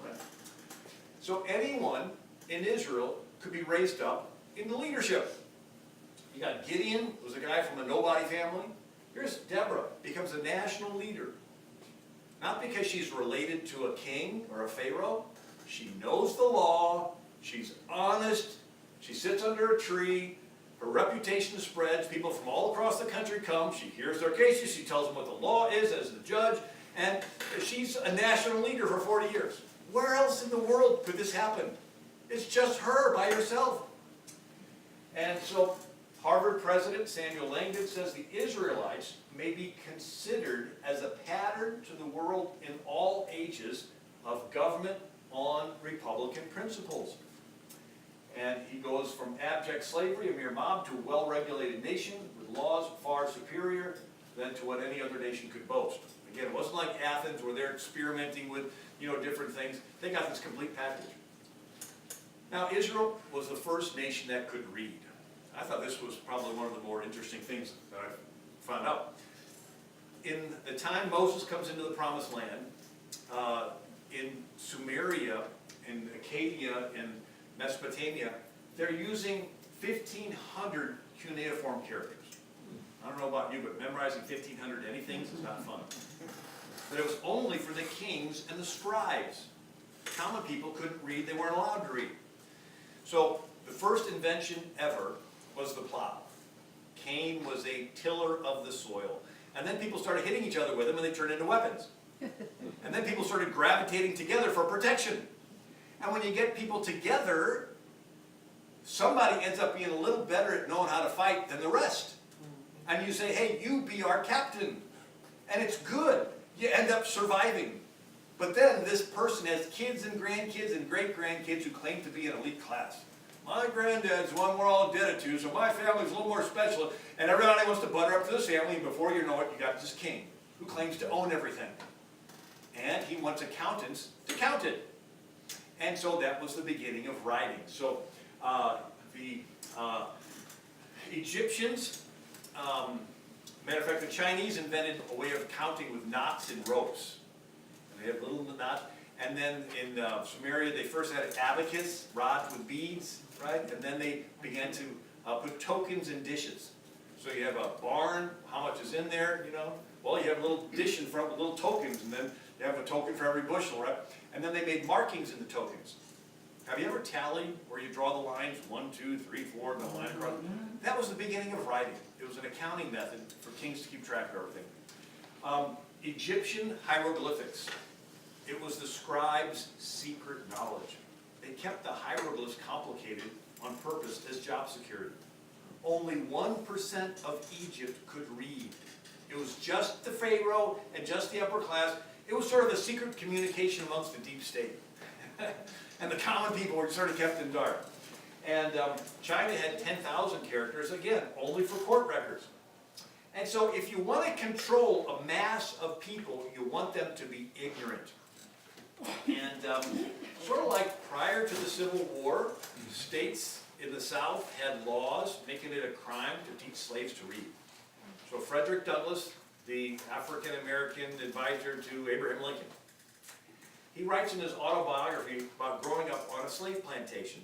So anyone in Israel could be raised up into leadership. You got Gideon, who's a guy from a nobody family. Here's Deborah, becomes a national leader. Not because she's related to a king or a pharaoh. She knows the law. She's honest. She sits under a tree. Her reputation spreads. People from all across the country come. She hears their cases. She tells them what the law is as the judge. And she's a national leader for 40 years. Where else in the world could this happen? It's just her by herself. And so Harvard president Samuel Langdon says the Israelites may be considered as a pattern to the world in all ages of government on Republican principles. And he goes from abject slavery, a mere mob, to a well-regulated nation with laws far superior than to what any other nation could boast. Again, it wasn't like Athens where they're experimenting with, different things. They got this complete package. Now, Israel was the first nation that could read. I thought this was probably one of the more interesting things that I found out. In the time Moses comes into the Promised Land, in Sumeria, in Acadia, in Mesopotamia, they're using 1,500 cuneiform characters. I don't know about you, but memorizing 1,500 anythings is not fun. But it was only for the kings and the scribes. Common people couldn't read, they weren't allowed to read. So the first invention ever was the plow. Cain was a tiller of the soil. And then people started hitting each other with them and they turned into weapons. And then people started gravitating together for protection. And when you get people together, somebody ends up being a little better at knowing how to fight than the rest. And you say, hey, you be our captain. And it's good. You end up surviving. But then this person has kids and grandkids and great-grandkids who claim to be an elite class. My granddad's one we're all indebted to, so my family's a little more special. And everybody wants to butter up to this family, and before you know it, you got this king who claims to own everything. And he wants accountants to count it. And so that was the beginning of writing. So the Egyptians, matter of fact, the Chinese invented a way of counting with knots and ropes. And they have little knots. And then in Sumeria, they first had an abacus, rods with beads, right? And then they began to put tokens in dishes. So you have a barn, how much is in there, Well, you have a little dish in front with little tokens, and then you have a token for every bushel, right? And then they made markings in the tokens. Have you ever tallied where you draw the lines, 1, 2, 3, 4, and the line across? That was the beginning of writing. It was an accounting method for kings to keep track of everything. Egyptian hieroglyphics. It was the scribes' secret knowledge. They kept the hieroglyphs complicated on purpose as job security. Only 1% of Egypt could read. It was just the pharaoh and just the upper class. It was sort of a secret communication amongst the deep state. And the common people were sort of kept in dark. And China had 10,000 characters, again, only for court records. And so if you want to control a mass of people, you want them to be ignorant. And sort of like prior to the Civil War, states in the South had laws making it a crime to teach slaves to read. So Frederick Douglass, the African-American advisor to Abraham Lincoln, he writes in his autobiography about growing up on a slave plantation.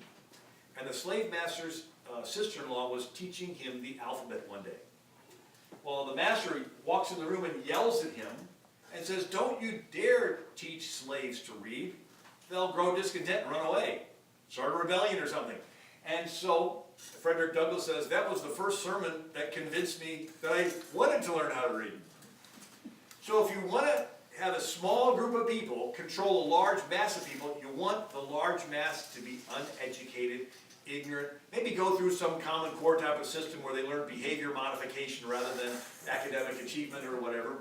And the slave master's sister-in-law was teaching him the alphabet one day. Well, the master walks in the room and yells at him and says, "Don't you dare teach slaves to read. They'll grow discontent and run away. Start a rebellion or something." And so Frederick Douglass says, that was the first sermon that convinced me that I wanted to learn how to read. So if you want to have a small group of people control a large mass of people, you want the large mass to be uneducated, ignorant, maybe go through some Common Core type of system where they learn behavior modification rather than academic achievement or whatever.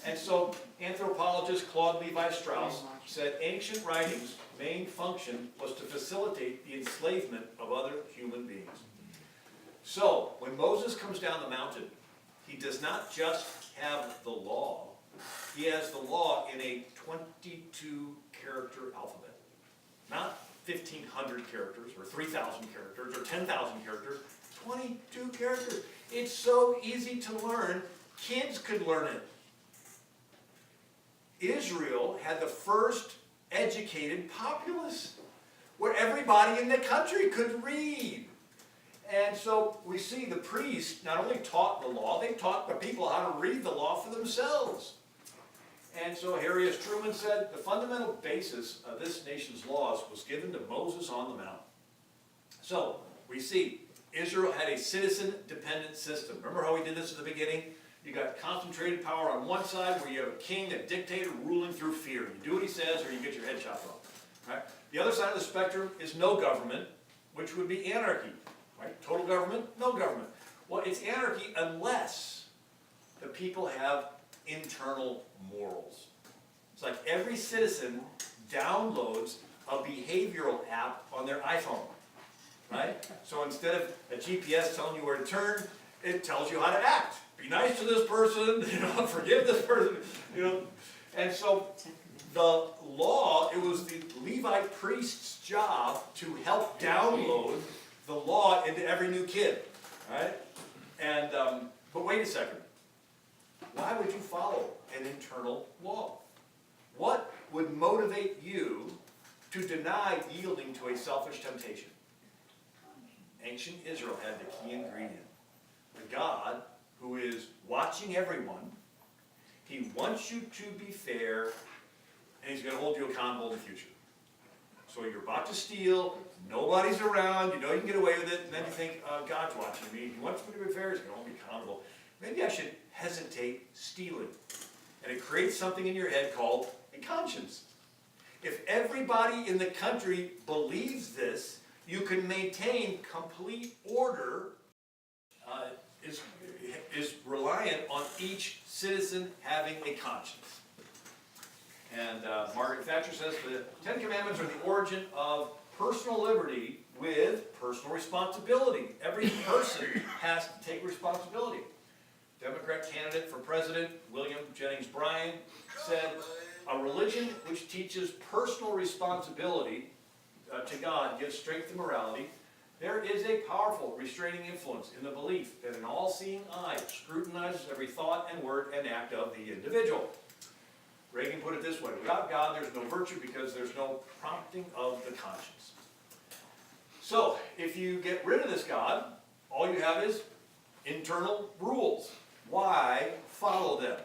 And so anthropologist Claude Levi-Strauss said ancient writing's main function was to facilitate the enslavement of other human beings. So when Moses comes down the mountain, he does not just have the law, he has the law in a 22-character alphabet. Not 1,500 characters, or 3,000 characters, or 10,000 characters, 22 characters. It's so easy to learn, kids could learn it. Israel had the first educated populace, where everybody in the country could read. And so we see the priests not only taught the law, they taught the people how to read the law for themselves. And so Harry S. Truman said, the fundamental basis of this nation's laws was given to Moses on the Mount. So we see Israel had a citizen-dependent system. Remember how we did this at the beginning? You got concentrated power on one side where you have a king, a dictator ruling through fear. You do what he says or you get your head chopped off. Right? The other side of the spectrum is no government, which would be anarchy. Right? Total government, no government. Well, it's anarchy unless the people have internal morals. It's like every citizen downloads a behavioral app on their iPhone. Right? So instead of a GPS telling you where to turn, it tells you how to act. Be nice to this person, forgive this person, And so the law, it was the Levite priest's job to help download the law into every new kid, right? And, but wait a second. Why would you follow an internal law? What would motivate you to deny yielding to a selfish temptation? Ancient Israel had the key ingredient. The God who is watching everyone, he wants you to be fair, and he's going to hold you accountable in the future. So you're about to steal, nobody's around, you know you can get away with it, and then you think, God's watching me, he wants me to be fair, he's going to hold me accountable. Maybe I should hesitate stealing. And it creates something in your head called a conscience. If everybody in the country believes this, you can maintain complete order, is reliant on each citizen having a conscience. And Margaret Thatcher says the Ten Commandments are the origin of personal liberty with personal responsibility. Every person has to take responsibility. Democrat candidate for president, William Jennings Bryan, said, a religion which teaches personal responsibility to God gives strength to morality. There is a powerful restraining influence in the belief that an all-seeing eye scrutinizes every thought and word and act of the individual. Reagan put it this way, without God there's no virtue because there's no prompting of the conscience. So, if you get rid of this God, all you have is internal rules. Why follow them?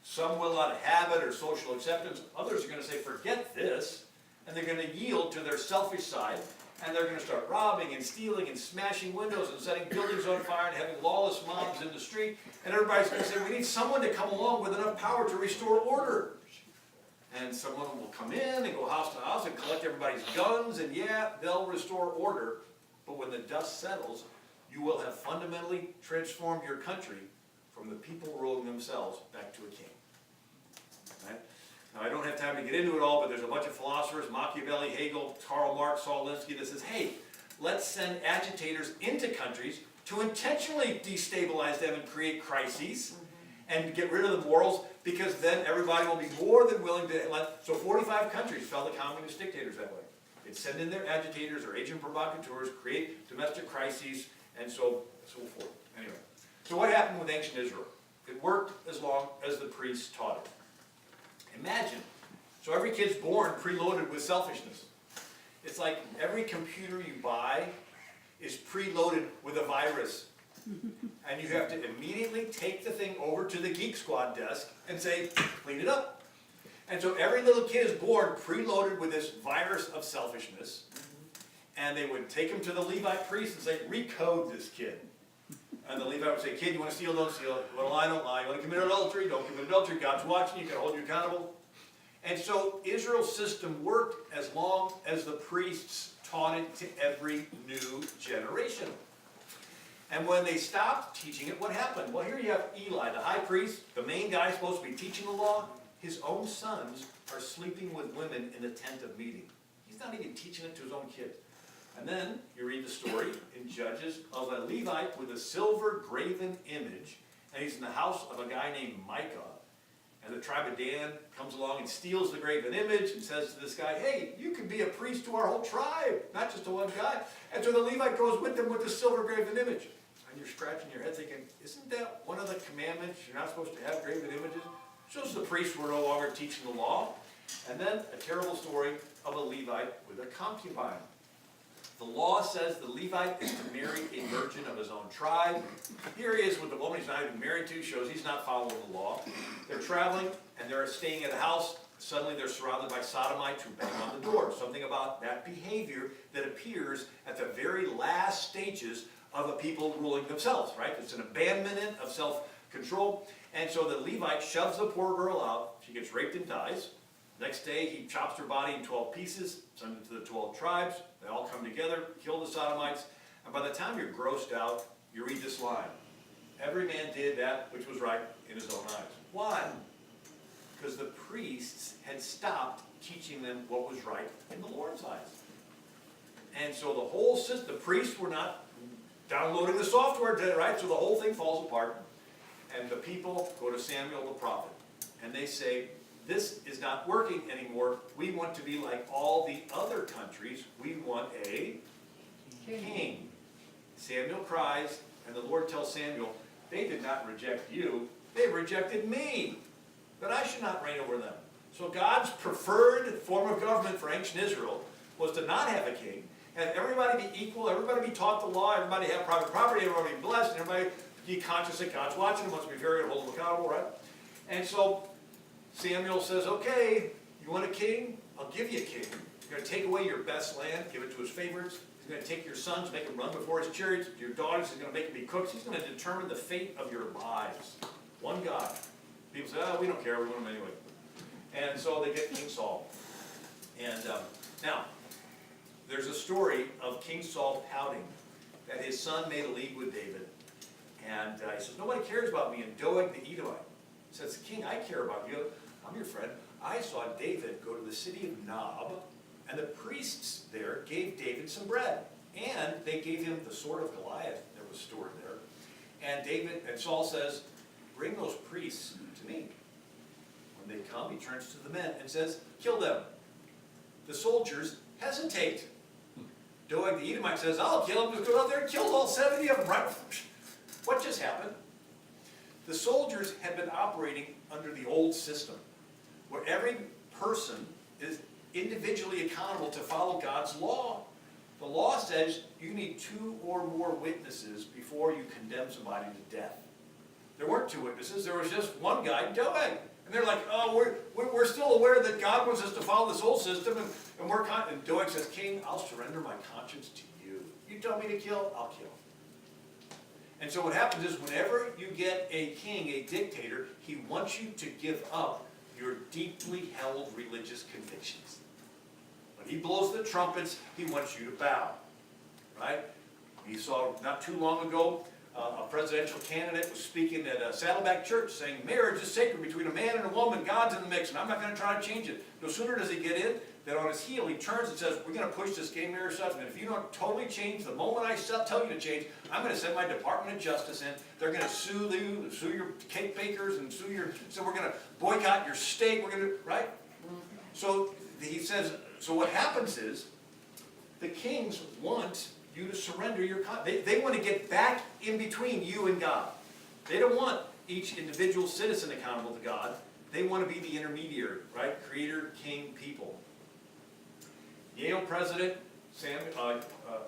Some will out of habit or social acceptance. Others are going to say, forget this, and they're going to yield to their selfish side, and they're going to start robbing and stealing and smashing windows and setting buildings on fire and having lawless mobs in the street. And everybody's going to say, we need someone to come along with enough power to restore order. And someone will come in and go house to house and collect everybody's guns, and yeah, they'll restore order. But when the dust settles, you will have fundamentally transformed your country from the people ruling themselves back to a king. Right? Now, I don't have time to get into it all, but there's a bunch of philosophers, Machiavelli, Hegel, Karl Marx, Saul Alinsky, that says, hey, let's send agitators into countries to intentionally destabilize them and create crises and get rid of the morals, because then everybody will be more than willing to let. So 45 countries fell to communist dictators that way. They'd send in their agitators or agent provocateurs, create domestic crises, and so forth. Anyway, so what happened with ancient Israel? It worked as long as the priests taught it. Imagine, so every kid's born preloaded with selfishness. It's like every computer you buy is preloaded with a virus. And you have to immediately take the thing over to the Geek Squad desk and say, clean it up. And so every little kid is born preloaded with this virus of selfishness. And they would take him to the Levite priest and say, recode this kid. And the Levite would say, kid, you want to steal, don't steal. You want to lie, don't lie. You want to commit adultery, don't commit adultery. God's watching you, can hold you accountable. And so Israel's system worked as long as the priests taught it to every new generation. And when they stopped teaching it, what happened? Well, here you have Eli, the high priest, the main guy supposed to be teaching the law. His own sons are sleeping with women in the tent of meeting. He's not even teaching it to his own kids. And then you read the story in Judges of a Levite with a silver graven image, and he's in the house of a guy named Micah. And the tribe of Dan comes along and steals the graven image and says to this guy, hey, you can be a priest to our whole tribe, not just to one guy. And so the Levite goes with them with the silver graven image. And you're scratching your head thinking, isn't that one of the commandments? You're not supposed to have graven images. Shows the priests were no longer teaching the law. And then a terrible story of a Levite with a concubine. The law says the Levite is to marry a virgin of his own tribe. Here he is with the woman he's not even married to, shows he's not following the law. They're traveling and they're staying at a house. Suddenly they're surrounded by sodomites who bang on the door. Something about that behavior that appears at the very last stages of a people ruling themselves, right? It's an abandonment of self-control. And so the Levite shoves the poor girl out. She gets raped and dies. Next day, he chops her body in 12 pieces, sends it to the 12 tribes. They all come together, kill the sodomites. And by the time you're grossed out, you read this line. Every man did that which was right in his own eyes. Why? Because the priests had stopped teaching them what was right in the Lord's eyes. And so the whole system, the priests were not downloading the software, right? So the whole thing falls apart. And the people go to Samuel the prophet. And they say, this is not working anymore. We want to be like all the other countries. We want a king. Samuel cries, and the Lord tells Samuel, they did not reject you. They rejected me, that I should not reign over them. So God's preferred form of government for ancient Israel was to not have a king, and everybody be equal, everybody be taught the law, everybody have private property, everybody be blessed, and everybody be conscious that God's watching and wants to be very hold them accountable, right? And so Samuel says, okay, you want a king? I'll give you a king. You're going to take away your best land, give it to his favorites. He's going to take your sons, make them run before his chariots. Your daughters, he's going to make them be cooks. He's going to determine the fate of your lives. One God. People say, oh, we don't care, we want him anyway. And so they get King Saul. And now, there's a story of King Saul pouting that his son made a league with David. And he says, nobody cares about me. And Doeg the Edomite says, King, I care about you. I'm your friend. I saw David go to the city of Nob, and the priests there gave David some bread. And they gave him the sword of Goliath that was stored there. And Saul says, bring those priests to me. When they come, he turns to the men and says, kill them. The soldiers hesitate. Doeg the Edomite says, I'll kill them. Just go out there and kill all 70 of them. Right? What just happened? The soldiers had been operating under the old system, where every person is individually accountable to follow God's law. The law says you need 2 or more witnesses before you condemn somebody to death. There weren't 2 witnesses, there was just one guy, Doeg. And they're like, oh, we're still aware that God wants us to follow this old system, and Doeg says, King, I'll surrender my conscience to you. You tell me to kill, I'll kill. And so what happens is whenever you get a king, a dictator, he wants you to give up your deeply held religious convictions. When he blows the trumpets, he wants you to bow. Right? We saw not too long ago, a presidential candidate was speaking at a Saddleback church saying, marriage is sacred between a man and a woman. God's in the mix, and I'm not going to try to change it. No sooner does he get in, than on his heel he turns and says, we're going to push this gay marriage stuff, and if you don't totally change the moment I tell you to change, I'm going to send my Department of Justice in. They're going to sue you, sue your cake bakers, and so we're going to boycott your steak. We're going to, right? So he says, so what happens is, the kings want you to surrender your they want to get back in between you and God. They don't want each individual citizen accountable to God. They want to be the intermediary, right? Creator, king, people. Yale president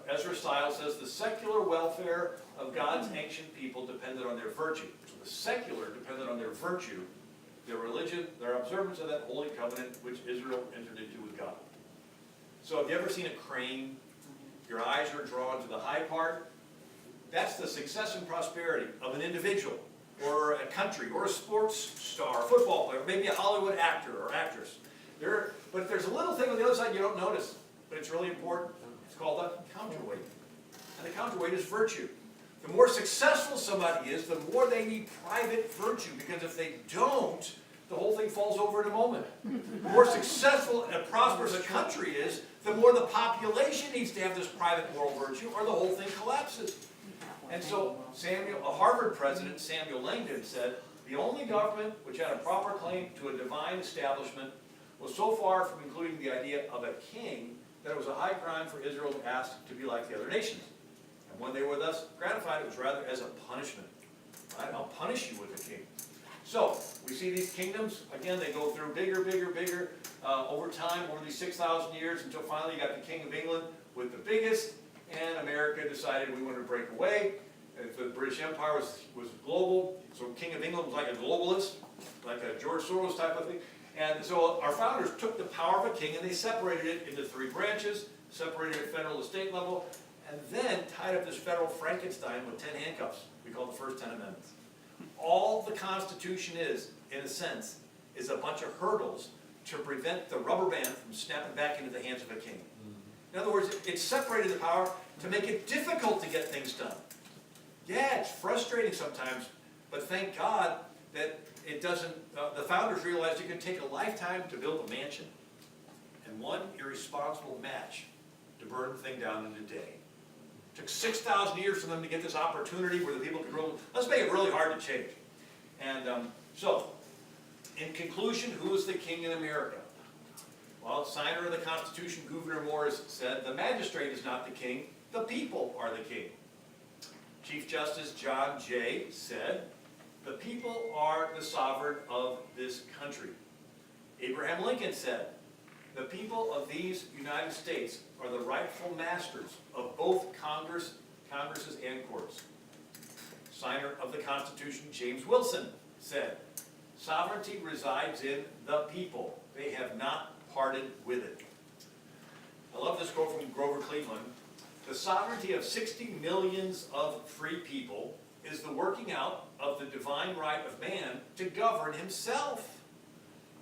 Ezra Stiles says the secular welfare of God's ancient people depended on their virtue. So the secular depended on their virtue, their religion, their observance of that holy covenant which Israel entered into with God. So have you ever seen a crane? Your eyes are drawn to the high part. That's the success and prosperity of an individual, or a country, or a sports star, a football player, maybe a Hollywood actor or actress. But there's a little thing on the other side you don't notice, but it's really important. It's called a counterweight. And the counterweight is virtue. The more successful somebody is, the more they need private virtue, because if they don't, the whole thing falls over in a moment. The more successful and prosperous a country is, the more the population needs to have this private moral virtue, or the whole thing collapses. And so a Harvard president, Samuel Langdon, said, the only government which had a proper claim to a divine establishment was so far from including the idea of a king that it was a high crime for Israel to ask to be like the other nations. And when they were thus gratified, it was rather as a punishment. Right? I'll punish you with a king. So, we see these kingdoms, again, they go through bigger, over time, over these 6,000 years, until finally you got the King of England with the biggest and America decided we wanted to break away. If the British Empire was global, so King of England was like a globalist, like a George Soros type of thing. And so our founders took the power of a king and they separated it into 3 branches, separated it at federal to state level, and then tied up this federal Frankenstein with 10 handcuffs. We call it the first 10 amendments. All the Constitution is, in a sense, is a bunch of hurdles to prevent the rubber band from snapping back into the hands of a king. In other words, it separated the power to make it difficult to get things done. Yeah, it's frustrating sometimes, but thank God that it doesn't, the founders realized it could take a lifetime to build a mansion and one irresponsible match to burn the thing down in a day. It took 6,000 years for them to get this opportunity where the people could rule. Let's make it really hard to change. And so, in conclusion, who is the king in America? Well, signer of the Constitution, Gouverneur Morris, said, the magistrate is not the king, the people are the king. Chief Justice John Jay said, the people are the sovereign of this country. Abraham Lincoln said, the people of these United States are the rightful masters of both Congresses and courts. Signer of the Constitution, James Wilson, said, sovereignty resides in the people. They have not parted with it. I love this quote from Grover Cleveland. The sovereignty of 60 millions of free people is the working out of the divine right of man to govern himself.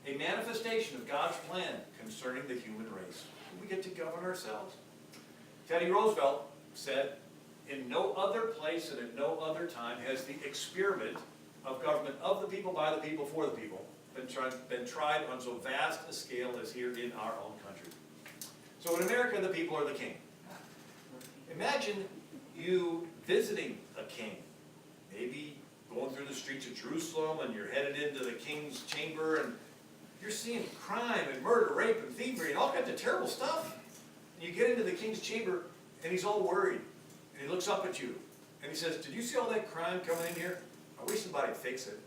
A manifestation of God's plan concerning the human race. We get to govern ourselves. Teddy Roosevelt said, in no other place and at no other time has the experiment of government of the people, by the people, for the people been tried on so vast a scale as here in our own country. So in America, the people are the king. Imagine you visiting a king, maybe going through the streets of Jerusalem and you're headed into the king's chamber and you're seeing crime and murder, rape and thievery and all kinds of terrible stuff. And you get into the king's chamber and he's all worried and he looks up at you and he says, did you see all that crime coming in here? I wish somebody'd fix it.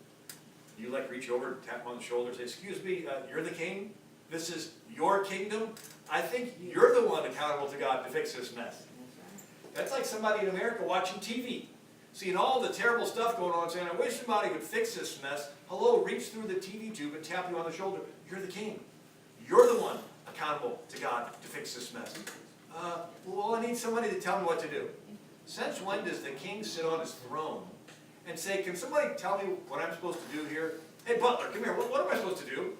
You like reach over and tap him on the shoulder and say, excuse me, you're the king? This is your kingdom? I think you're the one accountable to God to fix this mess. That's like somebody in America watching TV, seeing all the terrible stuff going on, saying, I wish somebody would fix this mess. Hello, reach through the TV tube and tap you on the shoulder. You're the king. You're the one accountable to God to fix this mess. Well, I need somebody to tell me what to do. Since when does the king sit on his throne and say, can somebody tell me what I'm supposed to do here? Hey, butler, come here. What am I supposed to do?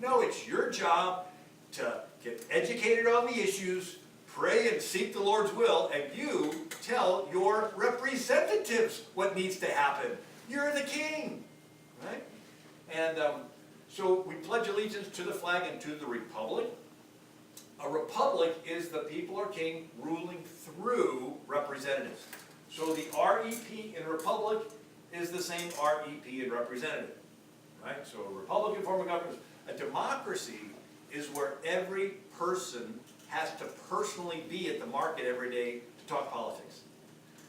No, it's your job to get educated on the issues, pray and seek the Lord's will, and you tell your representatives what needs to happen. You're the king, right? And so we pledge allegiance to the flag and to the republic. A republic is the people or king ruling through representatives. So the REP in republic is the same REP in representative, right? So a Republican form of government. A democracy is where every person has to personally be at the market every day to talk politics.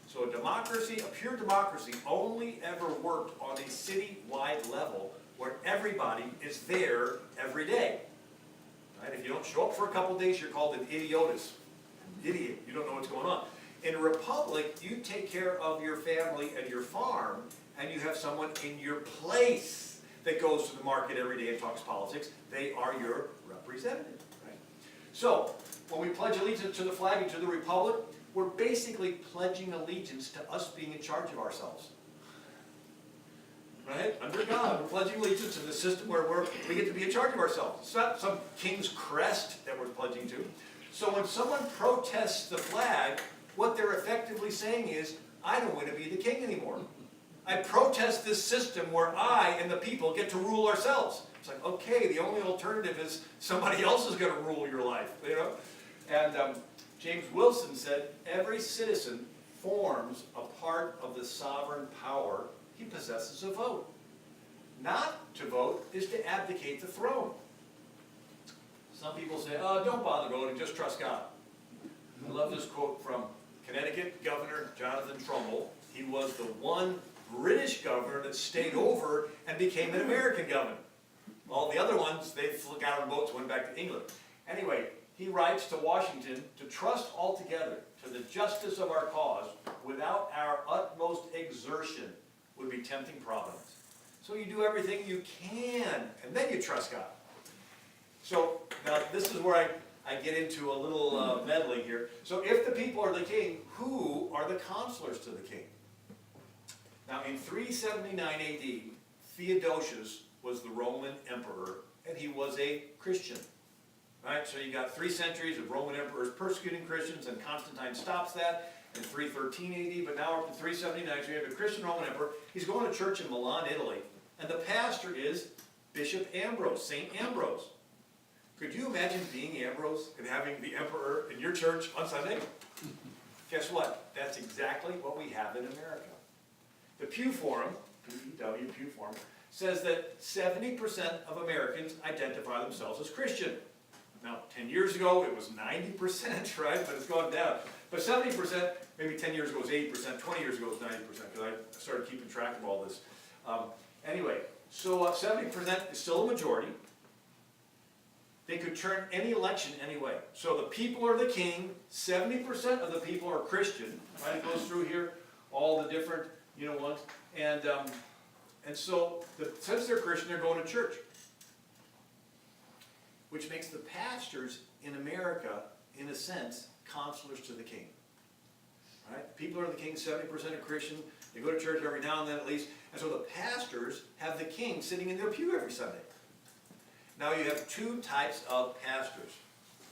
So a democracy, a pure democracy, only ever worked on a city-wide level where everybody is there every day. Right? If you don't show up for a couple days, you're called an idiotus. An idiot. You don't know what's going on. In a republic, you take care of your family and your farm, and you have someone in your place that goes to the market every day and talks politics. They are your representative. Right? So, when we pledge allegiance to the flag and to the republic, we're basically pledging allegiance to us being in charge of ourselves. Right? Under God, we're pledging allegiance to the system where we get to be in charge of ourselves. It's not some king's crest that we're pledging to. So when someone protests the flag, what they're effectively saying is, I don't want to be the king anymore. I protest this system where I and the people get to rule ourselves. It's like, okay, the only alternative is somebody else is going to rule your life, you know? And James Wilson said, every citizen forms a part of the sovereign power he possesses a vote. Not to vote is to abdicate the throne. Some people say, oh, don't bother voting, just trust God. I love this quote from Connecticut Governor Jonathan Trumbull. He was the one British governor that stayed over and became an American governor. All the other ones, they got on boats and went back to England. Anyway, he writes to Washington to trust altogether to the justice of our cause without our utmost exertion would be tempting providence. So you do everything you can, and then you trust God. So now this is where I get into a little meddling here. So if the people are the king, who are the counselors to the king? Now in 379 AD, Theodosius was the Roman emperor, and he was a Christian. Right? So you got 3 centuries of Roman emperors persecuting Christians, and Constantine stops that in 313 AD, but now up to 379, so you have a Christian Roman emperor. He's going to church in Milan, Italy, and the pastor is Bishop Ambrose, St. Ambrose. Could you imagine being Ambrose and having the emperor in your church on Sunday? Guess what? That's exactly what we have in America. The Pew Forum, P-E-W, Pew Forum, says that 70% of Americans identify themselves as Christian. Now, 10 years ago, it was 90%, right? But it's gone down. But 70%, maybe 10 years ago it was 80%, 20 years ago it was 90%, because I started keeping track of all this. Anyway, so 70% is still a majority. They could turn any election anyway. So the people are the king, 70% of the people are Christian, right? It goes through here, all the different, ones. And so, since they're Christian, they're going to church. Which makes the pastors in America, in a sense, counselors to the king. Right? People are the king, 70% are Christian. They go to church every now and then at least. And so the pastors have the king sitting in their pew every Sunday. Now you have 2 types of pastors.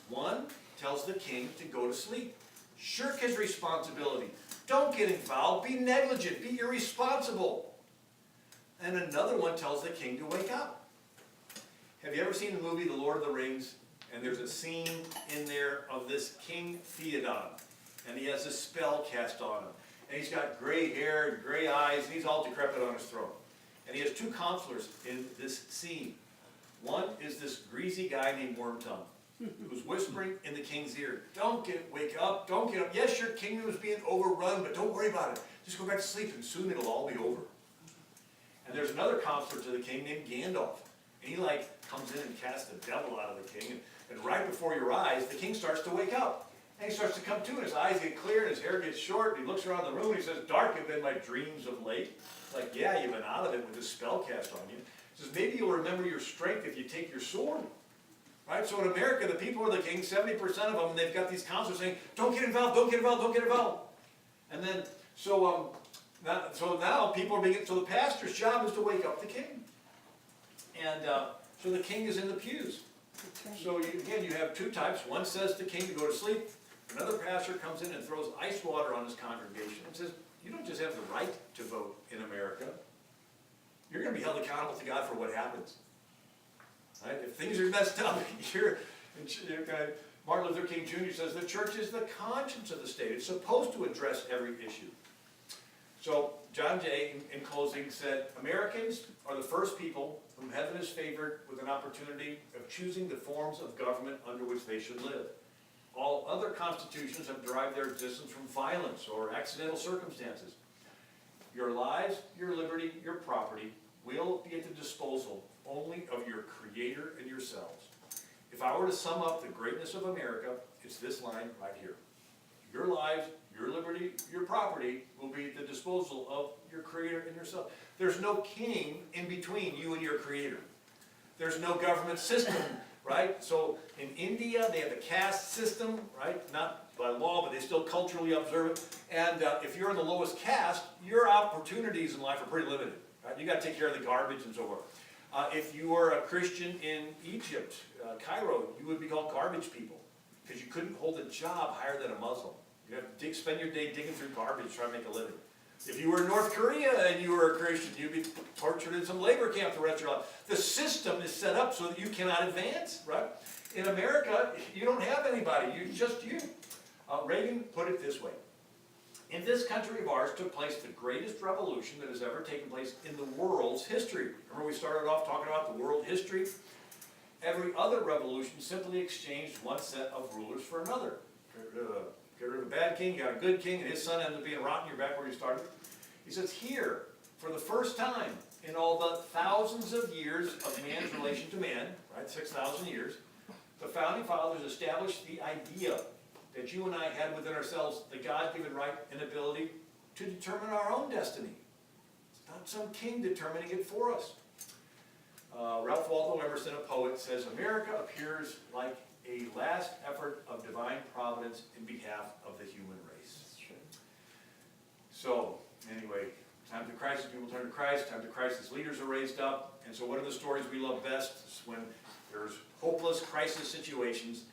One tells the king to go to sleep. Shirk his responsibility. Don't get involved. Be negligent. Be irresponsible. And another one tells the king to wake up. Have you ever seen the movie The Lord of the Rings? And there's a scene in there of this King Theoden. And he has a spell cast on him. And he's got gray hair and gray eyes, and he's all decrepit on his throne. And he has 2 counselors in this scene. One is this greasy guy named Wormtongue, who's whispering in the king's ear, wake up, don't get up. Yes, your kingdom is being overrun, but don't worry about it. Just go back to sleep, and soon it'll all be over. And there's another counselor to the king named Gandalf. And he comes in and casts the devil out of the king. And right before your eyes, the king starts to wake up. And he starts to come to, and his eyes get clear, and his hair gets short, and he looks around the room, and he says, dark have been my dreams of late. It's like, yeah, you've been out of it with this spell cast on you. He says, maybe you'll remember your strength if you take your sword. Right? So in America, the people are the king, 70% of them, and they've got these counselors saying, don't get involved, don't get involved, don't get involved. And then, so now people are being, so the pastor's job is to wake up the king. And so the king is in the pews. So again, you have 2 types. One says to the king to go to sleep. Another pastor comes in and throws ice water on his congregation and says, you don't just have the right to vote in America. You're going to be held accountable to God for what happens. Right? If things are messed up, Martin Luther King Jr. says the church is the conscience of the state. It's supposed to address every issue. So John Jay, in closing, said, Americans are the first people whom heaven has favored with an opportunity of choosing the forms of government under which they should live. All other constitutions have derived their existence from violence or accidental circumstances. Your lives, your liberty, your property will be at the disposal only of your Creator and yourselves. If I were to sum up the greatness of America, it's this line right here. Your lives, your liberty, your property will be at the disposal of your Creator and yourself. There's no king in between you and your Creator. There's no government system, right? So in India, they have a caste system, right? Not by law, but they still culturally observe it. And if you're in the lowest caste, your opportunities in life are pretty limited. Right? You got to take care of the garbage and so forth. If you were a Christian in Egypt, Cairo, you would be called garbage people because you couldn't hold a job higher than a Muslim. You have to spend your day digging through garbage trying to make a living. If you were in North Korea and you were a Christian, you'd be tortured in some labor camp the rest of your life. The system is set up so that you cannot advance, right? In America, you don't have anybody. You're just you. Reagan put it this way. In this country of ours took place the greatest revolution that has ever taken place in the world's history. Remember we started off talking about the world history? Every other revolution simply exchanged one set of rulers for another. Get rid of a bad king, you got a good king, and his son ended up being rotten, you're back where you started. He says, here, for the first time in all the thousands of years of man's relation to man, right, 6,000 years, The Founding Fathers established the idea that you and I had within ourselves the God-given right and ability to determine our own destiny. It's not some king determining it for us. Ralph Waldo Emerson, a poet, says, America appears like a last effort of divine providence in behalf of the human race. That's true. So, anyway, time to crisis, people turn to Christ. Time to crisis, leaders are raised up. And so one of the stories we love best is when there's hopeless crisis situations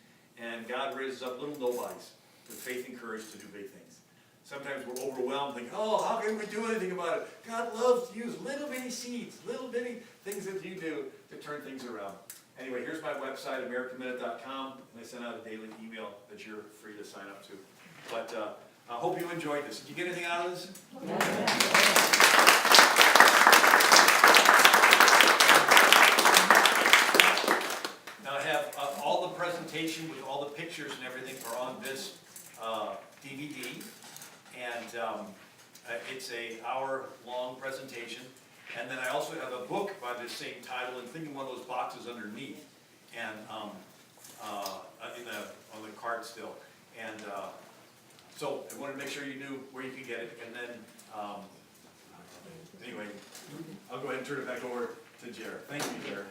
and God raises up little nobodies with faith and courage to do big things. Sometimes we're overwhelmed, thinking, oh, how can we do anything about it? God loves to use little bitty seeds, little bitty things that you do to turn things around. Anyway, here's my website, AmericanMinute.com, and I send out a daily email that you're free to sign up to. But I hope you enjoyed this. Did you get anything out of this? Now I have all the presentation with all the pictures and everything are on this DVD. And it's an hour-long presentation. And then I also have a book by the same title, and think of one of those boxes underneath, and on the card still. And so I wanted to make sure you knew where you could get it. And then, anyway, I'll go ahead and turn it back over to Jared. Thank you, Jared.